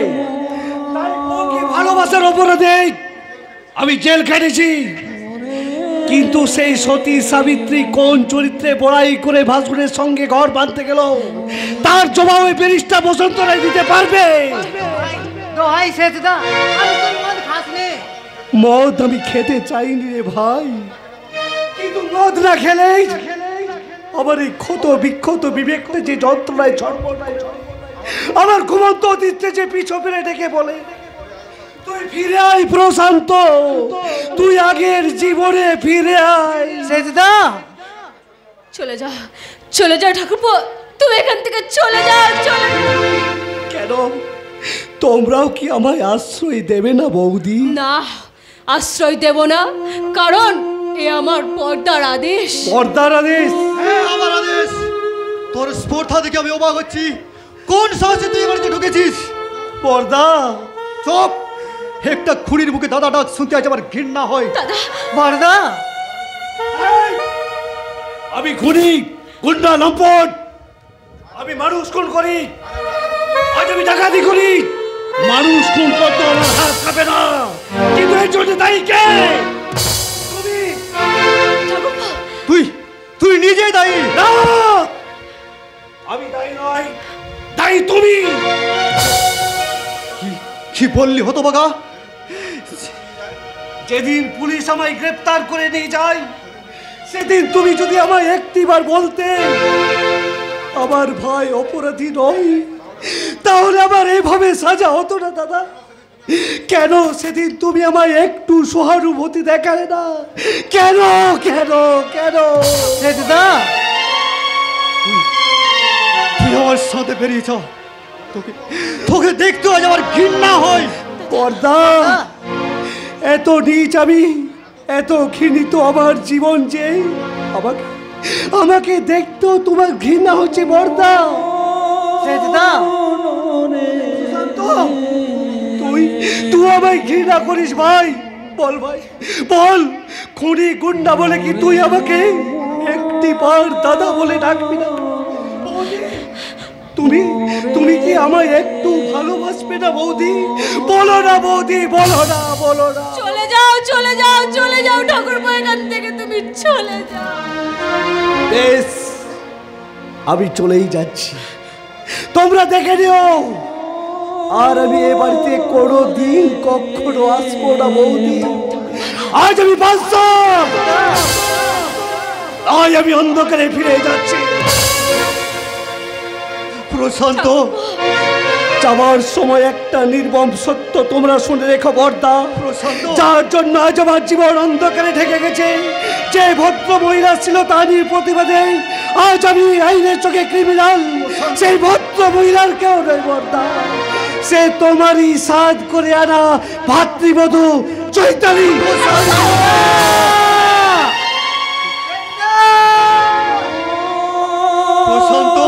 তাই ওকে ভালোবাসার অপরাধে আমি জেল খেটেছি। কিন্তু সেই সতী সাবিত্রী কোন চরিত্রে বড়াই করে ভাসুরের সঙ্গে ঘর বাঁধতে গেল, তার জবাব ওই ব্যারিস্টার বসন্ত রায় দিতে পারবে? দোহাই সেজদা, আমি তোর মদ খাস নে। মদ আমি খেতে চাইনি রে ভাই, কিন্তু মদ না খেলেই আমার এই ক্ষত বিক্ষত বিবেকটা যে যন্ত্রণায় ছটফটায়, আমার ঘুমন্ত অতীতকে যে পিছু ফিরে ডেকে বলে, তুই ফিরে আয় প্রশান্ত, তুই আগের জীবনে ফিরে আয়। সেজদা, চলে যা, চলে যা ঠাকুরপো, তুমি এখান থেকে চলে যাও, চলে যাও। কেন, তোমরাও কি আমায় আশ্রয় দেবে না বৌদি? না, আশ্রয় দেব না, কারণ এ আমার পর্দার আদেশ। পর্দার আদেশ? হ্যাঁ, আমার আদেশ। তোর স্পর্ধা দেখে আমি অবাক হচ্ছি। কোন সাহসে তুই এবার ঢুকেছিস? পর্দা? চুপ! একটা খুনির মুখে দাদা ডাক শুনতে আজ আমার ঘৃণা হয়। দাদা, বর্দা, আমি খুনি, গুন্ডা, লম্পট, আমি মানুষ খুন করি, আজ আমি ডাকাতি করি। মানুষ খুন করতে আমার হাত কাঁপে না, কিন্তু এর জন্য দায়ী কে? তুই তুই নিজেই দায়ী। না, আমি দায়ী নয়, দায়ী তুমি। কি বললি হতভাগা? যেদিন পুলিশ আমায় গ্রেপ্তার করে নিয়ে যায়, সেদিন তুমি যদি আমায় একটিবার বলতে আমার ভাই অপরাধী নয়, তাহলে আমার এভাবে সাজা হতো না দাদা। কেন সেদিন তুমি আমায় একটু সহানুভূতি দেখালে না? কেন কেন কেন? সেজদা, তুই আমার সাথে বেরিয়েছ, তোকে তোকে দেখতে আজ আমার ঘৃণা হয়। পর্দা, এত নীচ আমি, এত ঘৃণিত আমার জীবন যে আমাকে আমাকে দেখতেও তোমার ঘৃণা হচ্ছে পর্দা। সেজদা, তুই তুই আমায় ঘৃণা করিস ভাই? বল ভাই, বল, খুনি গুন্ডা বলে কি তুই আমাকে একটি বার দাদা বলে ডাকবি না? তুমি তুমি কি আমায় একটু ভালোবাসবে না বৌদি? বলো না বৌদি, বলো না, বলো না। চলে যাও, চলে যাও, চলে যাও ঠাকুরপো, এখান থেকে তুমি চলে যাও। বেশ, আমি চলেই যাচ্ছি, তোমরা দেখে নিও। আর আমি এ বাড়িতে কোনোদিন কখনো আসবো না বৌদি। আজ আমি বাঁচলাম, আজ আমি অন্ধকারে ফিরে যাচ্ছি। প্রশান্ত, যাওয়ার সময় একটা নির্মম সত্য তোমরা শুনে রেখো বর্দা, যার জন্য আজ আমার জীবন অন্ধকারে ঢেকে গেছে। যে ভদ্র মহিলা ছিল তারই প্রতিবাদে আজ আমি আইনের চোখে ক্রিমিনাল। সেই ভদ্র মহিলার কেউ নয় বর্দা, সে তোমারই সাধ করে আনা ভাতৃবধূ চৈতালি। প্রশান্ত,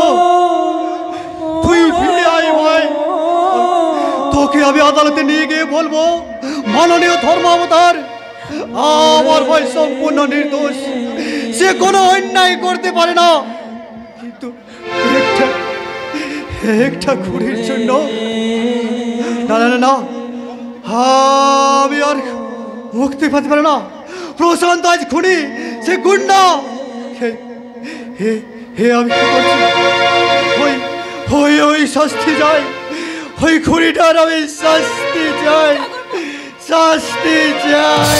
তুই ফিরে আয় ভাই। তোকে আমি আদালতে নিয়ে গিয়ে বলবো, মাননীয় ধর্ম অবতার, আমার ভাই সম্পূর্ণ নির্দোষ, সে কোনো অন্যায় করতে পারে না। কিন্তু একটা খুনির জন্য না না না, আমি আর মুক্তি পেতে পারে না। প্রশান্ত আজ খুনি, সে গুন্ডা। হে আমি কি করছি? ওই শাস্তি যায়, ওই খুনিটার আমি শাস্তি চাই, শাস্তি চাই।